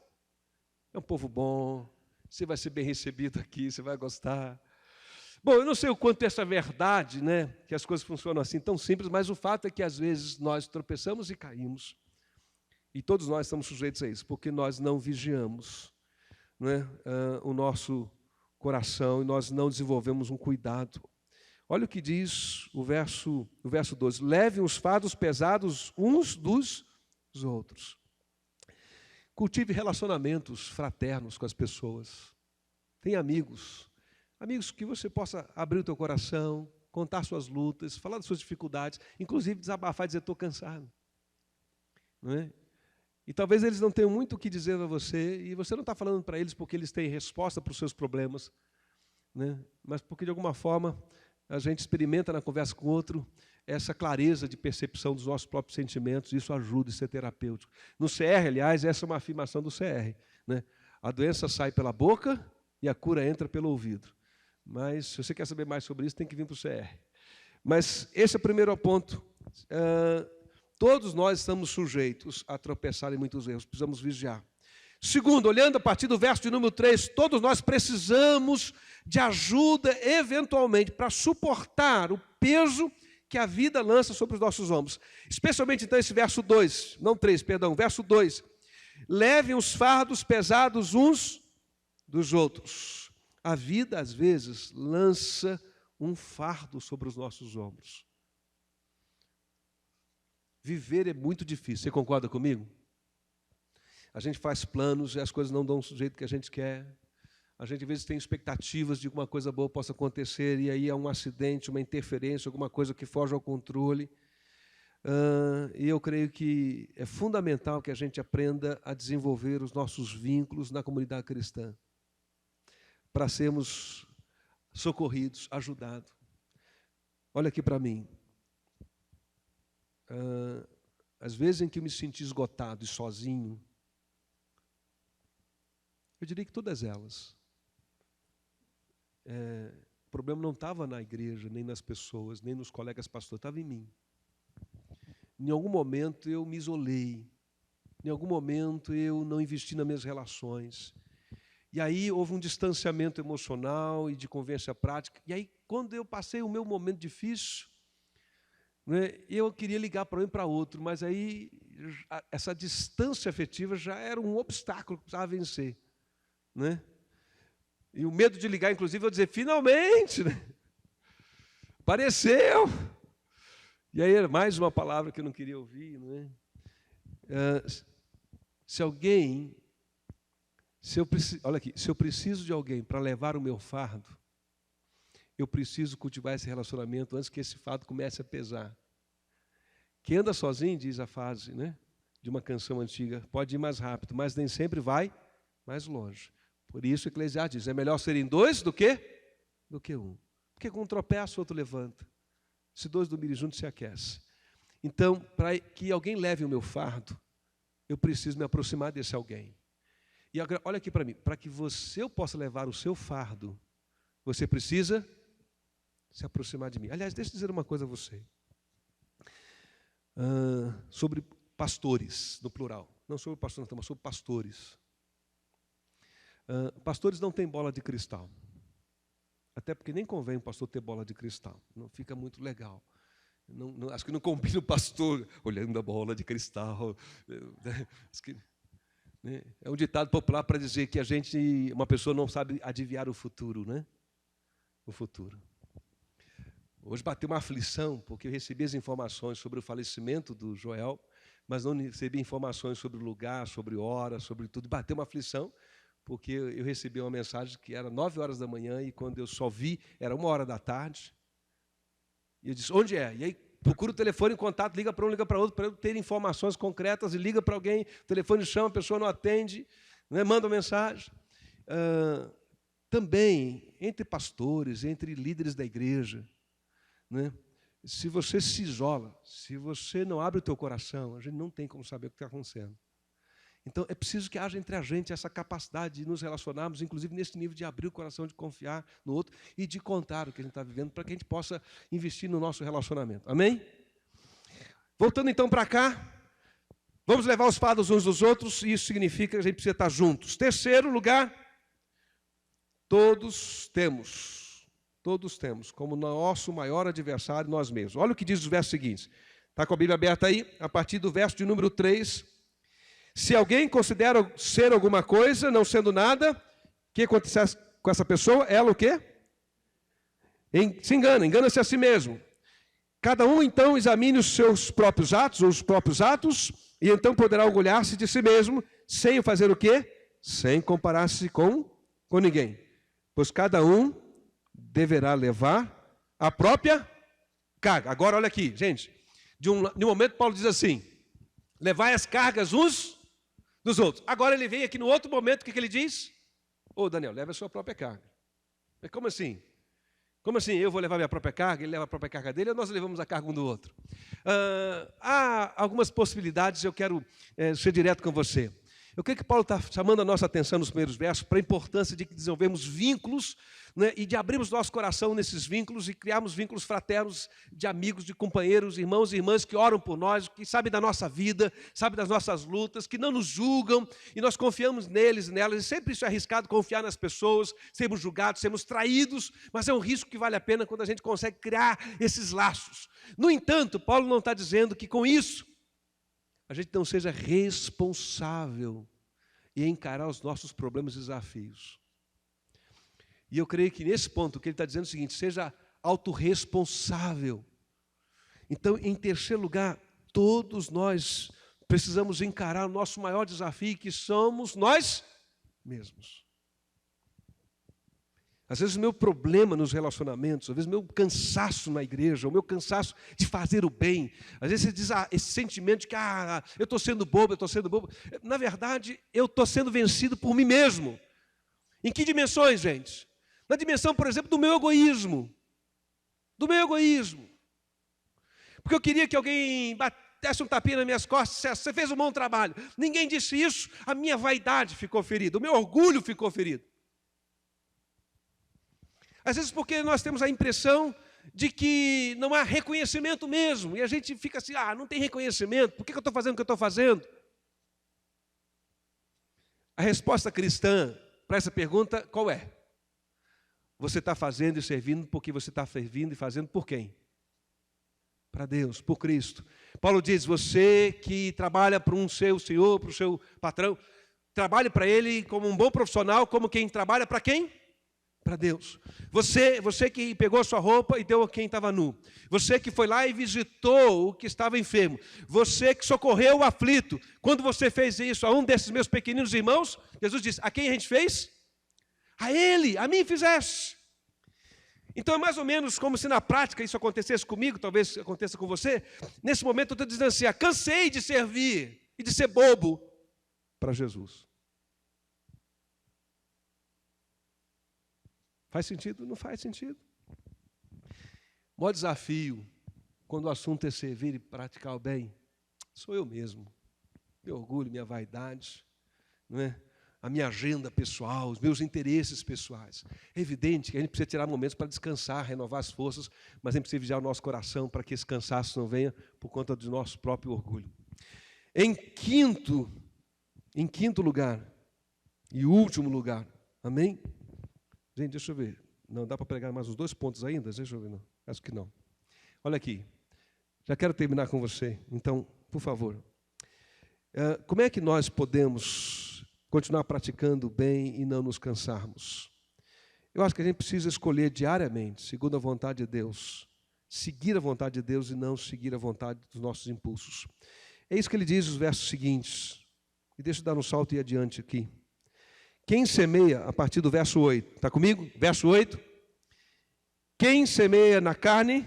É um povo bom, você vai ser bem recebido aqui, você vai gostar. Bom, eu não sei o quanto essa verdade, né, que as coisas funcionam assim tão simples, mas o fato é que às vezes nós tropeçamos e caímos. E todos nós estamos sujeitos a isso, porque nós não vigiamos, né, o nosso coração e nós não desenvolvemos um cuidado. Olha o que diz o verso 12. Levem os fardos pesados uns dos outros. Cultive relacionamentos fraternos com as pessoas. Tenha amigos que você possa abrir o teu coração, contar suas lutas, falar das suas dificuldades, inclusive desabafar e dizer, estou cansado. Não é? E talvez eles não tenham muito o que dizer a você, e você não está falando para eles porque eles têm resposta para os seus problemas, né? Mas porque, de alguma forma, a gente experimenta na conversa com o outro essa clareza de percepção dos nossos próprios sentimentos, e isso ajuda, isso é terapêutico. No CR, aliás, essa é uma afirmação do CR, né? A doença sai pela boca e a cura entra pelo ouvido. Mas, se você quer saber mais sobre isso, tem que vir para o CR. Mas esse é o primeiro ponto. Todos nós estamos sujeitos a tropeçar em muitos erros, precisamos vigiar. Segundo, olhando a partir do verso de número 3, todos nós precisamos de ajuda, eventualmente, para suportar o peso que a vida lança sobre os nossos ombros. Especialmente, então, esse verso 2, não 3, perdão, verso 2. Levem os fardos pesados uns dos outros. A vida, às vezes, lança um fardo sobre os nossos ombros. Viver é muito difícil, você concorda comigo? A gente faz planos e as coisas não dão o jeito que a gente quer. A gente, às vezes, tem expectativas de que uma coisa boa possa acontecer e aí há um acidente, uma interferência, alguma coisa que foge ao controle. E eu creio que é fundamental que a gente aprenda a desenvolver os nossos vínculos na comunidade cristã, para sermos socorridos, ajudados. Olha aqui para mim. Às vezes em que eu me senti esgotado e sozinho, eu diria que todas elas. O problema não estava na igreja, nem nas pessoas, nem nos colegas pastores, estava em mim. Em algum momento eu me isolei. Em algum momento eu não investi nas minhas relações. E aí houve um distanciamento emocional e de convivência prática. E aí, quando eu passei o meu momento difícil, né, eu queria ligar para um e para outro, mas aí essa distância afetiva já era um obstáculo que precisava vencer. Né? E o medo de ligar, inclusive, eu dizer, finalmente, né? Apareceu. E aí era mais uma palavra que eu não queria ouvir. Né? Olha aqui, se eu preciso de alguém para levar o meu fardo, eu preciso cultivar esse relacionamento antes que esse fardo comece a pesar. Quem anda sozinho, diz a frase, né, de uma canção antiga, pode ir mais rápido, mas nem sempre vai mais longe. Por isso, o Eclesiastes diz, é melhor serem dois do que um. Porque com um tropeço, o outro levanta. Se dois dormirem juntos, se aquece. Então, para que alguém leve o meu fardo, eu preciso me aproximar desse alguém. E agora, olha aqui para mim, para que eu possa levar o seu fardo, você precisa se aproximar de mim. Aliás, deixa eu dizer uma coisa a você. Sobre pastores, no plural. Não sobre pastores, mas sobre pastores. Pastores não têm bola de cristal. Até porque nem convém o pastor ter bola de cristal. Não fica muito legal. Acho que não combina o pastor olhando a bola de cristal. É um ditado popular para dizer que uma pessoa não sabe adivinhar o futuro, né? O futuro. Hoje bateu uma aflição, porque eu recebi as informações sobre o falecimento do Joel, mas não recebi informações sobre o lugar, sobre hora, sobre tudo. Bateu uma aflição, porque eu recebi uma mensagem que era 9h da manhã e quando eu só vi, era 1h da tarde. E eu disse, onde é? E aí procura o telefone em contato, liga para um, liga para outro, para eu ter informações concretas, e liga para alguém, o telefone chama, a pessoa não atende, né, manda uma mensagem. Também, entre pastores, entre líderes da igreja, né, se você se isola, se você não abre o teu coração, a gente não tem como saber o que está acontecendo. Então, é preciso que haja entre a gente essa capacidade de nos relacionarmos, inclusive nesse nível de abrir o coração, de confiar no outro e de contar o que a gente está vivendo, para que a gente possa investir no nosso relacionamento. Amém? Voltando então para cá, vamos levar os fardos uns dos outros, e isso significa que a gente precisa estar juntos. Terceiro lugar, todos temos como nosso maior adversário nós mesmos. Olha o que diz os versos seguintes. Está com a Bíblia aberta aí? A partir do verso de número 3. Se alguém considera ser alguma coisa, não sendo nada, o que acontece com essa pessoa? Ela o quê? Se engana-se a si mesmo. Cada um, então, examine os seus próprios atos, e então poderá orgulhar-se de si mesmo, sem fazer o quê? Sem comparar-se com ninguém. Pois cada um deverá levar a própria carga. Agora, olha aqui, gente. De um momento, Paulo diz assim, levai as cargas uns dos outros. Agora ele vem aqui no outro momento, o que ele diz? Daniel, leva a sua própria carga. Mas como assim? Como assim? Eu vou levar a minha própria carga, ele leva a própria carga dele, ou nós levamos a carga um do outro? Há algumas possibilidades, eu quero ser direto com você. Eu creio que Paulo está chamando a nossa atenção nos primeiros versos para a importância de desenvolvermos vínculos, né, e de abrirmos nosso coração nesses vínculos e criarmos vínculos fraternos de amigos, de companheiros, irmãos e irmãs que oram por nós, que sabem da nossa vida, sabem das nossas lutas, que não nos julgam e nós confiamos neles e nelas. E sempre isso é arriscado, confiar nas pessoas, sermos julgados, sermos traídos, mas é um risco que vale a pena quando a gente consegue criar esses laços. No entanto, Paulo não está dizendo que com isso a gente não seja responsável em encarar os nossos problemas e desafios. E eu creio que nesse ponto o que ele está dizendo é o seguinte, seja autorresponsável. Então, em terceiro lugar, todos nós precisamos encarar o nosso maior desafio, que somos nós mesmos. Às vezes o meu problema nos relacionamentos, às vezes o meu cansaço na igreja, o meu cansaço de fazer o bem, às vezes esse sentimento de que eu estou sendo bobo. Na verdade, eu estou sendo vencido por mim mesmo. Em que dimensões, gente? Na dimensão, por exemplo, do meu egoísmo. Do meu egoísmo. Porque eu queria que alguém desse um tapinha nas minhas costas e dissesse, você fez um bom trabalho. Ninguém disse isso, a minha vaidade ficou ferida, o meu orgulho ficou ferido. Às vezes porque nós temos a impressão de que não há reconhecimento mesmo, e a gente fica assim, não tem reconhecimento, por que eu estou fazendo o que eu estou fazendo? A resposta cristã para essa pergunta, qual é? Você está fazendo e servindo porque você está servindo e fazendo por quem? Para Deus, por Cristo. Paulo diz, você que trabalha para um seu senhor, para o seu patrão, trabalhe para ele como um bom profissional, como quem trabalha para quem? Para Deus. Você que pegou a sua roupa e deu a quem estava nu. Você que foi lá e visitou o que estava enfermo. Você que socorreu o aflito. Quando você fez isso a um desses meus pequeninos irmãos, Jesus disse, a quem a gente fez? A ele, a mim fizeste. Então é mais ou menos como se na prática isso acontecesse comigo, talvez aconteça com você. Nesse momento eu estou dizendo assim, cansei de servir e de ser bobo para Jesus. Faz sentido? Não faz sentido. O maior desafio, quando o assunto é servir e praticar o bem, sou eu mesmo. Meu orgulho, minha vaidade, não é? A minha agenda pessoal, os meus interesses pessoais. É evidente que a gente precisa tirar momentos para descansar, renovar as forças, mas a gente precisa vigiar o nosso coração para que esse cansaço não venha por conta do nosso próprio orgulho. Em quinto lugar, e último lugar, amém? Gente, deixa eu ver. Não, dá para pregar mais uns 2 pontos ainda? Deixa eu ver, não. Acho que não. Olha aqui. Já quero terminar com você. Então, por favor. Como é que nós podemos continuar praticando o bem e não nos cansarmos? Eu acho que a gente precisa escolher diariamente, segundo a vontade de Deus, seguir a vontade de Deus e não seguir a vontade dos nossos impulsos. É isso que ele diz nos versos seguintes. E deixa eu dar um salto e ir adiante aqui. Quem semeia, a partir do verso 8, está comigo? Verso 8. Quem semeia na carne,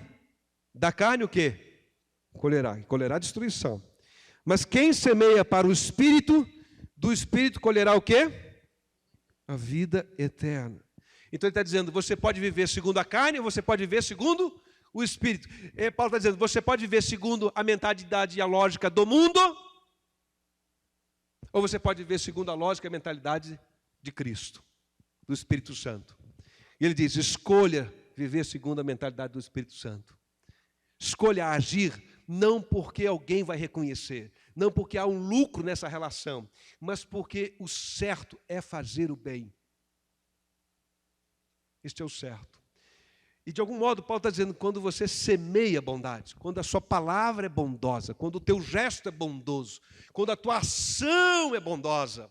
da carne o quê? Colherá destruição. Mas quem semeia para o Espírito, do Espírito colherá o quê? A vida eterna. Então ele está dizendo, você pode viver segundo a carne, ou você pode viver segundo o Espírito. Paulo está dizendo, você pode viver segundo a mentalidade e a lógica do mundo, ou você pode viver segundo a lógica e a mentalidade de Cristo, do Espírito Santo. E ele diz, escolha viver segundo a mentalidade do Espírito Santo. Escolha agir, não porque alguém vai reconhecer, não porque há um lucro nessa relação, mas porque o certo é fazer o bem. Este é o certo. E de algum modo, Paulo está dizendo, quando você semeia bondade, quando a sua palavra é bondosa, quando o teu gesto é bondoso, quando a tua ação é bondosa,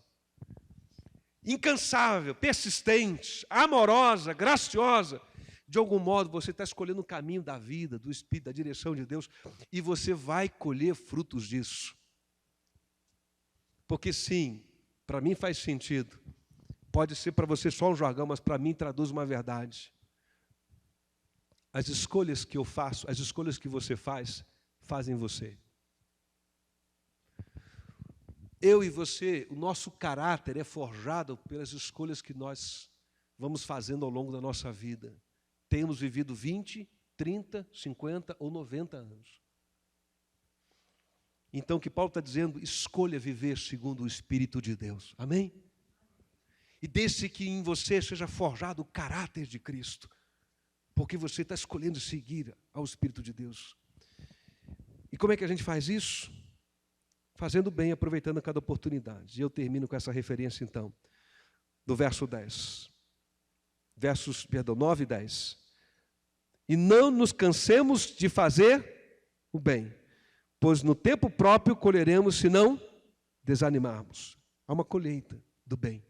incansável, persistente, amorosa, graciosa, de algum modo você está escolhendo o caminho da vida, do Espírito, da direção de Deus, e você vai colher frutos disso. Porque sim, para mim faz sentido, pode ser para você só um jargão, mas para mim traduz uma verdade. As escolhas que eu faço, as escolhas que você faz, fazem você. Eu e você, o nosso caráter é forjado pelas escolhas que nós vamos fazendo ao longo da nossa vida. Temos vivido 20, 30, 50 ou 90 anos. Então, o que Paulo está dizendo, escolha viver segundo o Espírito de Deus. Amém? E deixe que em você seja forjado o caráter de Cristo, porque você está escolhendo seguir ao Espírito de Deus. E como é que a gente faz isso? Fazendo bem, aproveitando cada oportunidade. E eu termino com essa referência, então, do verso 10. Versos, 9 e 10. E não nos cansemos de fazer o bem, pois no tempo próprio colheremos se não desanimarmos. Há uma colheita do bem,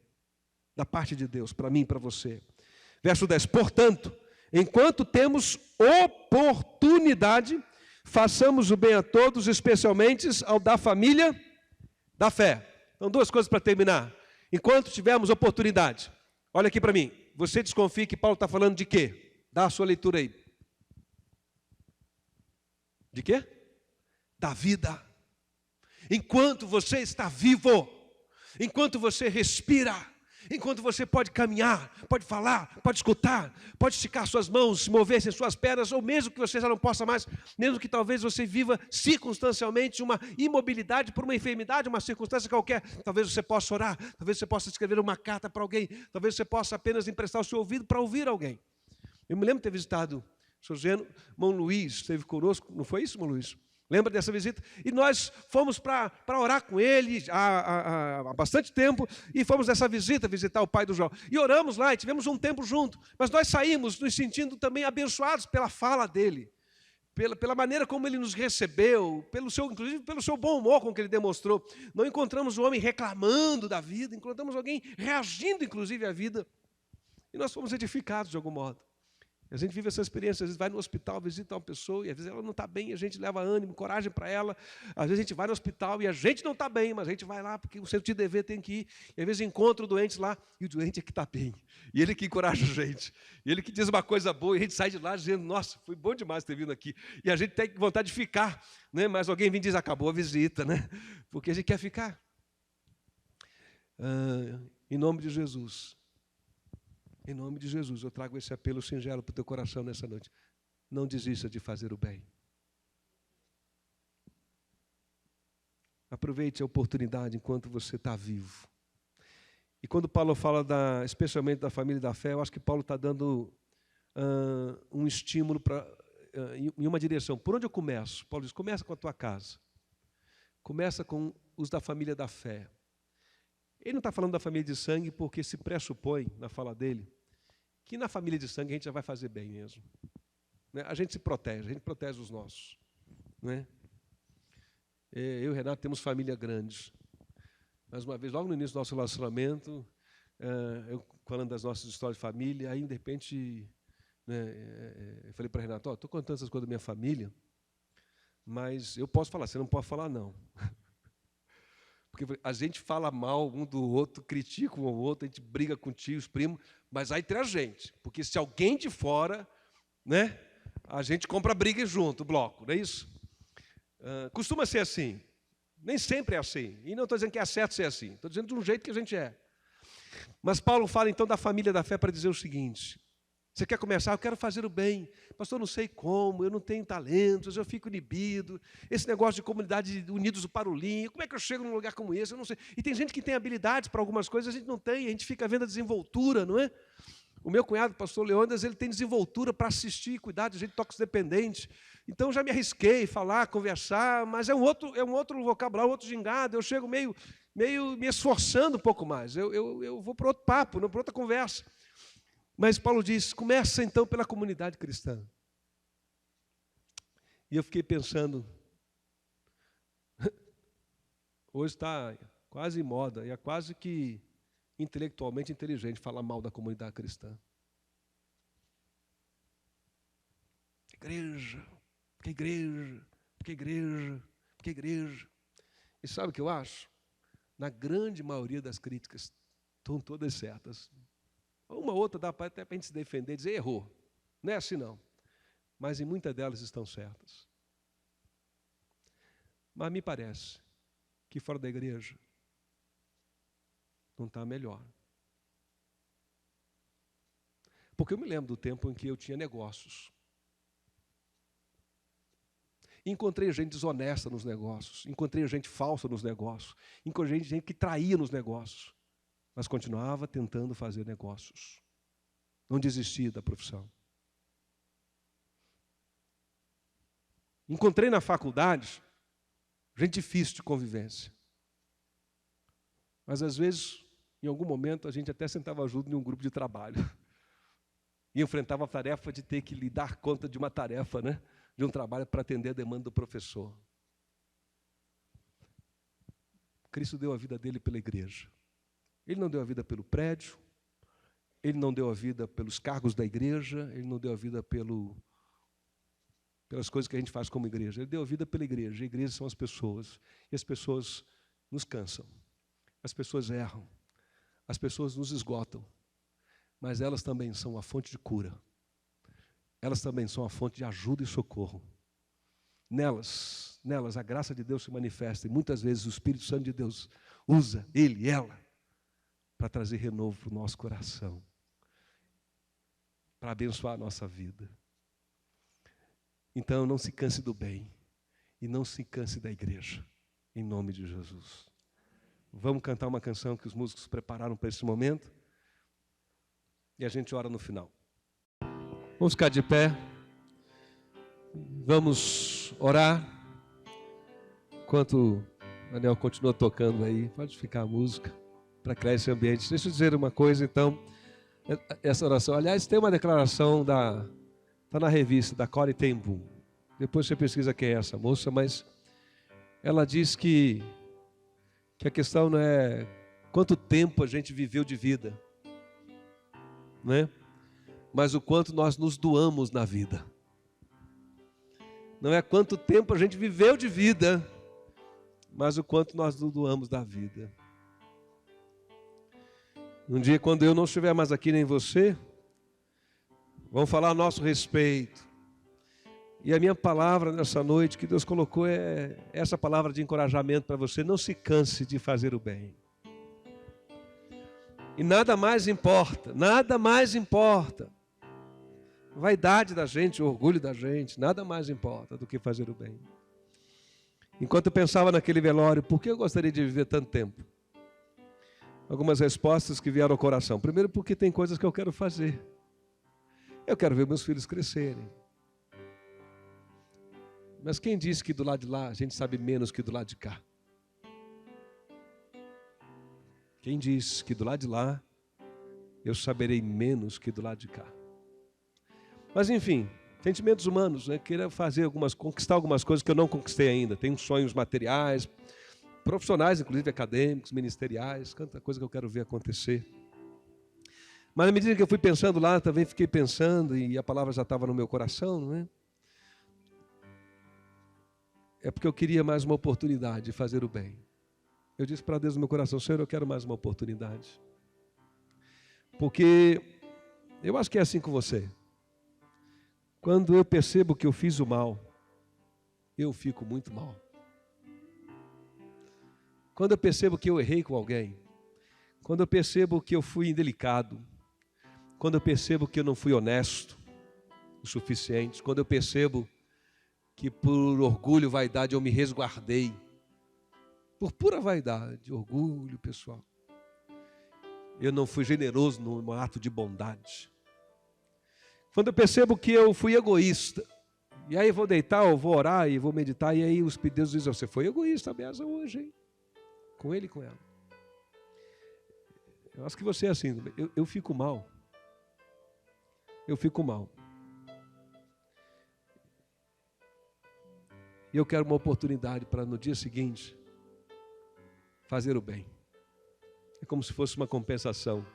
da parte de Deus, para mim e para você. Verso 10. Portanto, enquanto temos oportunidade, façamos o bem a todos, especialmente ao da família da fé. Então, 2 coisas para terminar. Enquanto tivermos oportunidade, olha aqui para mim. Você desconfia que Paulo está falando de quê? Dá a sua leitura aí. De quê? Da vida. Enquanto você está vivo, enquanto você respira, Enquanto você pode caminhar, pode falar, pode escutar, pode esticar suas mãos, se mover sem suas pernas, ou mesmo que você já não possa mais, mesmo que talvez você viva circunstancialmente uma imobilidade por uma enfermidade, uma circunstância qualquer, talvez você possa orar, talvez você possa escrever uma carta para alguém, talvez você possa apenas emprestar o seu ouvido para ouvir alguém. Eu me lembro de ter visitado o seu irmão Luiz, esteve conosco, não foi isso, irmão Luiz? Lembra dessa visita? E nós fomos para orar com ele há bastante tempo, e fomos nessa visita, visitar o pai do João. E oramos lá, e tivemos um tempo junto, mas nós saímos nos sentindo também abençoados pela fala dele, pela maneira como ele nos recebeu, inclusive pelo seu bom humor com que ele demonstrou. Não encontramos um homem reclamando da vida, encontramos alguém reagindo, inclusive, à vida. E nós fomos edificados de algum modo. A gente vive essa experiência, às vezes vai no hospital, visita uma pessoa, e às vezes ela não está bem, a gente leva ânimo, coragem para ela. Às vezes a gente vai no hospital e a gente não está bem, mas a gente vai lá porque o centro de dever tem que ir. E às vezes encontra o doente lá, e o doente é que está bem. E ele que encoraja a gente. E ele que diz uma coisa boa, e a gente sai de lá dizendo, nossa, foi bom demais ter vindo aqui. E a gente tem vontade de ficar, né? Mas alguém vem e diz, acabou a visita, né? Porque a gente quer ficar. Em nome de Jesus. Em nome de Jesus, eu trago esse apelo singelo para o teu coração nessa noite. Não desista de fazer o bem. Aproveite a oportunidade enquanto você está vivo. E quando Paulo fala especialmente da família da fé, eu acho que Paulo está dando um estímulo em uma direção. Por onde eu começo? Paulo diz, começa com a tua casa. Começa com os da família da fé. Ele não está falando da família de sangue porque se pressupõe, na fala dele, que na família de sangue a gente já vai fazer bem mesmo. Né? A gente se protege, a gente protege os nossos. Né? Eu e o Renato temos família grande. Mais uma vez, logo no início do nosso relacionamento, eu falando das nossas histórias de família, aí, de repente, eu falei para o Renato, estou contando essas coisas da minha família, mas eu posso falar, você não pode falar não. Porque a gente fala mal um do outro, critica um ao outro, a gente briga com tios, primos, mas aí entre a gente. Porque se alguém de fora, né, a gente compra briga junto, o bloco, não é isso? Costuma ser assim. Nem sempre é assim. E não estou dizendo que é certo ser assim. Estou dizendo de um jeito que a gente é. Mas Paulo fala então da família da fé para dizer o seguinte. Você quer começar? Eu quero fazer o bem. Pastor, eu não sei como, eu não tenho talentos, eu fico inibido. Esse negócio de comunidade unidos do Parolim, como é que eu chego num lugar como esse? Eu não sei. E tem gente que tem habilidades para algumas coisas, a gente não tem, a gente fica vendo a desenvoltura, não é? O meu cunhado, o pastor Leônidas, ele tem desenvoltura para assistir e cuidar de gente toxidependente. Então, eu já me arrisquei falar, conversar, mas é um outro vocabulário, outro gingado. Eu chego meio me esforçando um pouco mais. Eu vou para outro papo, para outra conversa. Mas Paulo diz, começa então pela comunidade cristã. E eu fiquei pensando, hoje está quase em moda, e é quase que intelectualmente inteligente falar mal da comunidade cristã. Igreja, porque igreja, porque igreja, porque igreja. E sabe o que eu acho? Na grande maioria das críticas, estão todas certas. Uma outra dá até para a gente se defender, dizer, errou. Não é assim não. Mas em muitas delas estão certas. Mas me parece que fora da igreja não está melhor. Porque eu me lembro do tempo em que eu tinha negócios. Encontrei gente desonesta nos negócios, encontrei gente falsa nos negócios, encontrei gente que traía nos negócios, mas continuava tentando fazer negócios. Não desistia da profissão. Encontrei na faculdade gente difícil de convivência. Mas, às vezes, em algum momento, a gente até sentava junto em um grupo de trabalho. E enfrentava a tarefa de ter que dar conta de uma tarefa, né? De um trabalho para atender a demanda do professor. Cristo deu a vida dele pela igreja. Ele não deu a vida pelo prédio, ele não deu a vida pelos cargos da igreja, ele não deu a vida pelas coisas que a gente faz como igreja. Ele deu a vida pela igreja. A igreja são as pessoas. E as pessoas nos cansam. As pessoas erram. As pessoas nos esgotam. Mas elas também são a fonte de cura. Elas também são a fonte de ajuda e socorro. Nelas a graça de Deus se manifesta. E muitas vezes o Espírito Santo de Deus usa ele e ela para trazer renovo para o nosso coração, para abençoar a nossa vida. Então, não se canse do bem e não se canse da igreja, em nome de Jesus. Vamos cantar uma canção que os músicos prepararam para esse momento e a gente ora no final. Vamos ficar de pé, vamos orar, enquanto o Daniel continua tocando aí, pode ficar a música, para criar esse ambiente. Deixa eu dizer uma coisa, então, essa oração, aliás, tem uma declaração está na revista, da Corrie ten Boom, depois você pesquisa quem é essa moça, mas ela diz que a questão não é quanto tempo a gente viveu de vida, né? Mas o quanto nós nos doamos na vida. Não é quanto tempo a gente viveu de vida, mas o quanto nós nos doamos da vida. Um dia, quando eu não estiver mais aqui, nem você, vão falar a nosso respeito. E a minha palavra nessa noite que Deus colocou é essa palavra de encorajamento para você. Não se canse de fazer o bem. E nada mais importa, nada mais importa. Vaidade da gente, orgulho da gente, nada mais importa do que fazer o bem. Enquanto eu pensava naquele velório, por que eu gostaria de viver tanto tempo? Algumas respostas que vieram ao coração. Primeiro, porque tem coisas que eu quero fazer. Eu quero ver meus filhos crescerem. Mas quem disse que do lado de lá a gente sabe menos que do lado de cá? Quem disse que do lado de lá eu saberei menos que do lado de cá? Mas enfim, sentimentos humanos, né? Queira conquistar algumas coisas que eu não conquistei ainda. Tenho sonhos materiais, profissionais, inclusive acadêmicos, ministeriais, tanta coisa que eu quero ver acontecer. Mas na medida que eu fui pensando lá, também fiquei pensando, e a palavra já estava no meu coração, não é? É porque eu queria mais uma oportunidade de fazer o bem. Eu disse para Deus no meu coração, Senhor, eu quero mais uma oportunidade. Porque eu acho que é assim com você. Quando eu percebo que eu fiz o mal, eu fico muito mal. Quando eu percebo que eu errei com alguém, quando eu percebo que eu fui indelicado, quando eu percebo que eu não fui honesto o suficiente, quando eu percebo que por orgulho, vaidade, eu me resguardei, por pura vaidade, orgulho, pessoal, eu não fui generoso no ato de bondade. Quando eu percebo que eu fui egoísta, e aí vou deitar, ou vou orar, e vou meditar, e aí os Deus diz, você foi egoísta mesmo hoje, hein? Com ele e com ela. Eu acho que você é assim, eu fico mal. Eu fico mal. E eu quero uma oportunidade para no dia seguinte fazer o bem. É como se fosse uma compensação.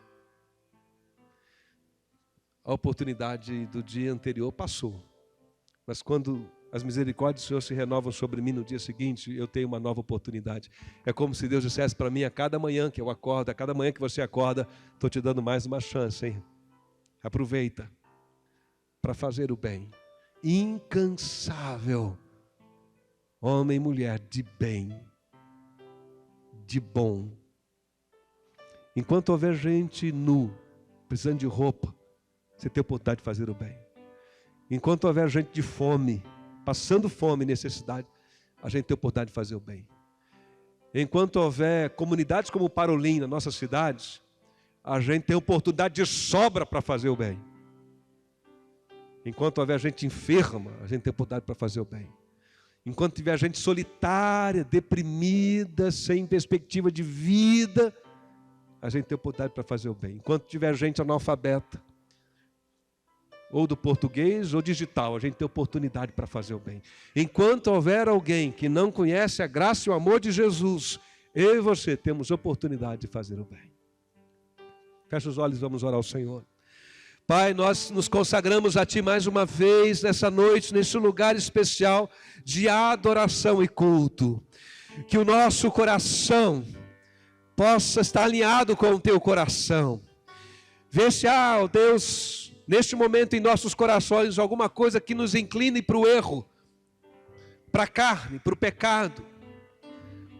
A oportunidade do dia anterior passou. Mas quando as misericórdias do Senhor se renovam sobre mim no dia seguinte, eu tenho uma nova oportunidade. É como se Deus dissesse para mim, a cada manhã que eu acordo, a cada manhã que você acorda, estou te dando mais uma chance, hein? Aproveita para fazer o bem. Incansável. Homem e mulher de bem, de bom. Enquanto houver gente nu, precisando de roupa, você tem a oportunidade de fazer o bem. Enquanto houver gente de fome, passando fome e necessidade, a gente tem a oportunidade de fazer o bem. Enquanto houver comunidades como o Parolim nas nossas cidades, a gente tem a oportunidade de sobra para fazer o bem. Enquanto houver gente enferma, a gente tem a oportunidade para fazer o bem. Enquanto tiver gente solitária, deprimida, sem perspectiva de vida, a gente tem oportunidade para fazer o bem. Enquanto tiver gente analfabeta, ou do português ou digital, a gente tem oportunidade para fazer o bem. Enquanto houver alguém que não conhece a graça e o amor de Jesus, eu e você temos oportunidade de fazer o bem. Fecha os olhos e vamos orar ao Senhor. Pai, nós nos consagramos a Ti mais uma vez nessa noite, nesse lugar especial de adoração e culto. Que o nosso coração possa estar alinhado com o Teu coração. Vê se há, ó Deus, neste momento em nossos corações alguma coisa que nos incline para o erro, para a carne, para o pecado,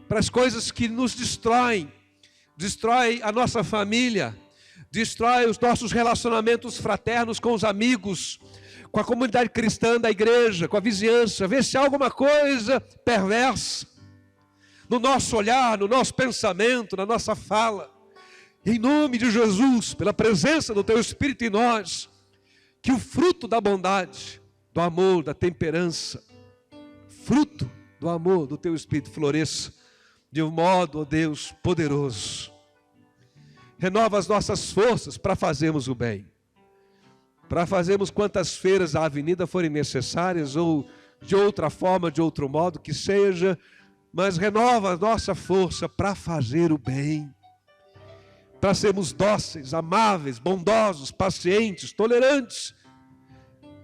para as coisas que nos destroem destrói a nossa família, destrói os nossos relacionamentos fraternos com os amigos, com a comunidade cristã da igreja, com a vizinhança. Vê se há alguma coisa perversa no nosso olhar, no nosso pensamento, na nossa fala. Em nome de Jesus, pela presença do Teu Espírito em nós, que o fruto da bondade, do amor, da temperança, fruto do amor do Teu Espírito floresça de um modo, ó Deus, poderoso. Renova as nossas forças para fazermos o bem, para fazermos quantas feiras da avenida forem necessárias, ou de outra forma, de outro modo que seja, mas renova a nossa força para fazer o bem, para sermos dóceis, amáveis, bondosos, pacientes, tolerantes.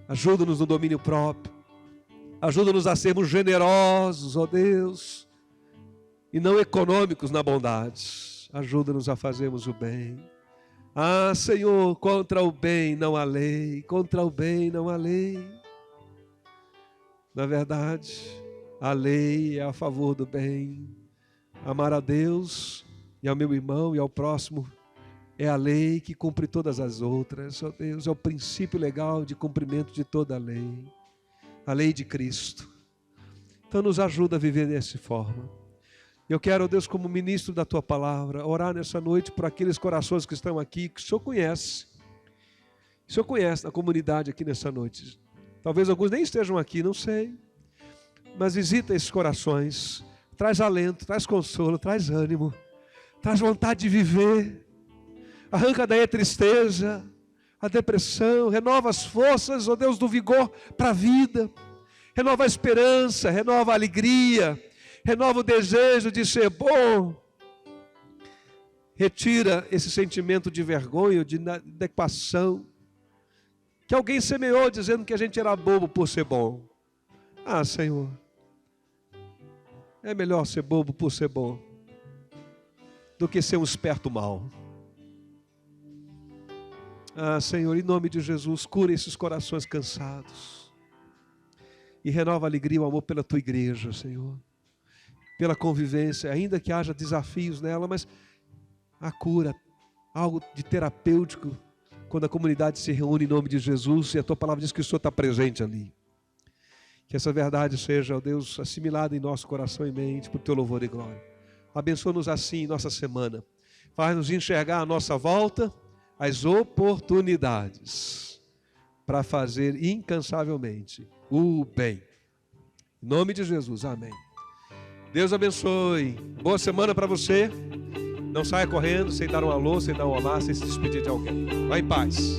Ajuda-nos no domínio próprio, ajuda-nos a sermos generosos, ó Deus, e não econômicos na bondade. Ajuda-nos a fazermos o bem. Ah, Senhor, contra o bem não há lei, contra o bem não há lei. Na verdade, a lei é a favor do bem. Amar a Deus e ao meu irmão e ao próximo é a lei que cumpre todas as outras. Ó Deus, é o princípio legal de cumprimento de toda a lei de Cristo. Então nos ajuda a viver dessa forma. Eu quero, ó Deus, como ministro da Tua Palavra, orar nessa noite por aqueles corações que estão aqui, que o Senhor conhece. O Senhor conhece na comunidade aqui nessa noite. Talvez alguns nem estejam aqui, não sei. Mas visita esses corações. Traz alento, traz consolo, traz ânimo. Traz vontade de viver. Arranca daí a tristeza, a depressão. Renova as forças, ó Deus, do vigor para a vida. Renova a esperança, renova a alegria. Renova o desejo de ser bom. Retira esse sentimento de vergonha, de inadequação, que alguém semeou dizendo que a gente era bobo por ser bom. Ah, Senhor, é melhor ser bobo por ser bom do que ser um esperto mal. Ah, Senhor, em nome de Jesus, cura esses corações cansados e renova a alegria e o amor pela Tua igreja, Senhor. Pela convivência, ainda que haja desafios nela, mas a cura, algo de terapêutico, quando a comunidade se reúne em nome de Jesus, e a Tua palavra diz que o Senhor está presente ali. Que essa verdade seja, ó Deus, assimilada em nosso coração e mente, por Teu louvor e glória. Abençoa-nos assim em nossa semana. Faz-nos enxergar à nossa volta as oportunidades para fazer incansavelmente o bem. Em nome de Jesus, amém. Deus abençoe. Boa semana para você. Não saia correndo sem dar um alô, sem dar um olá, sem se despedir de alguém. Vá em paz.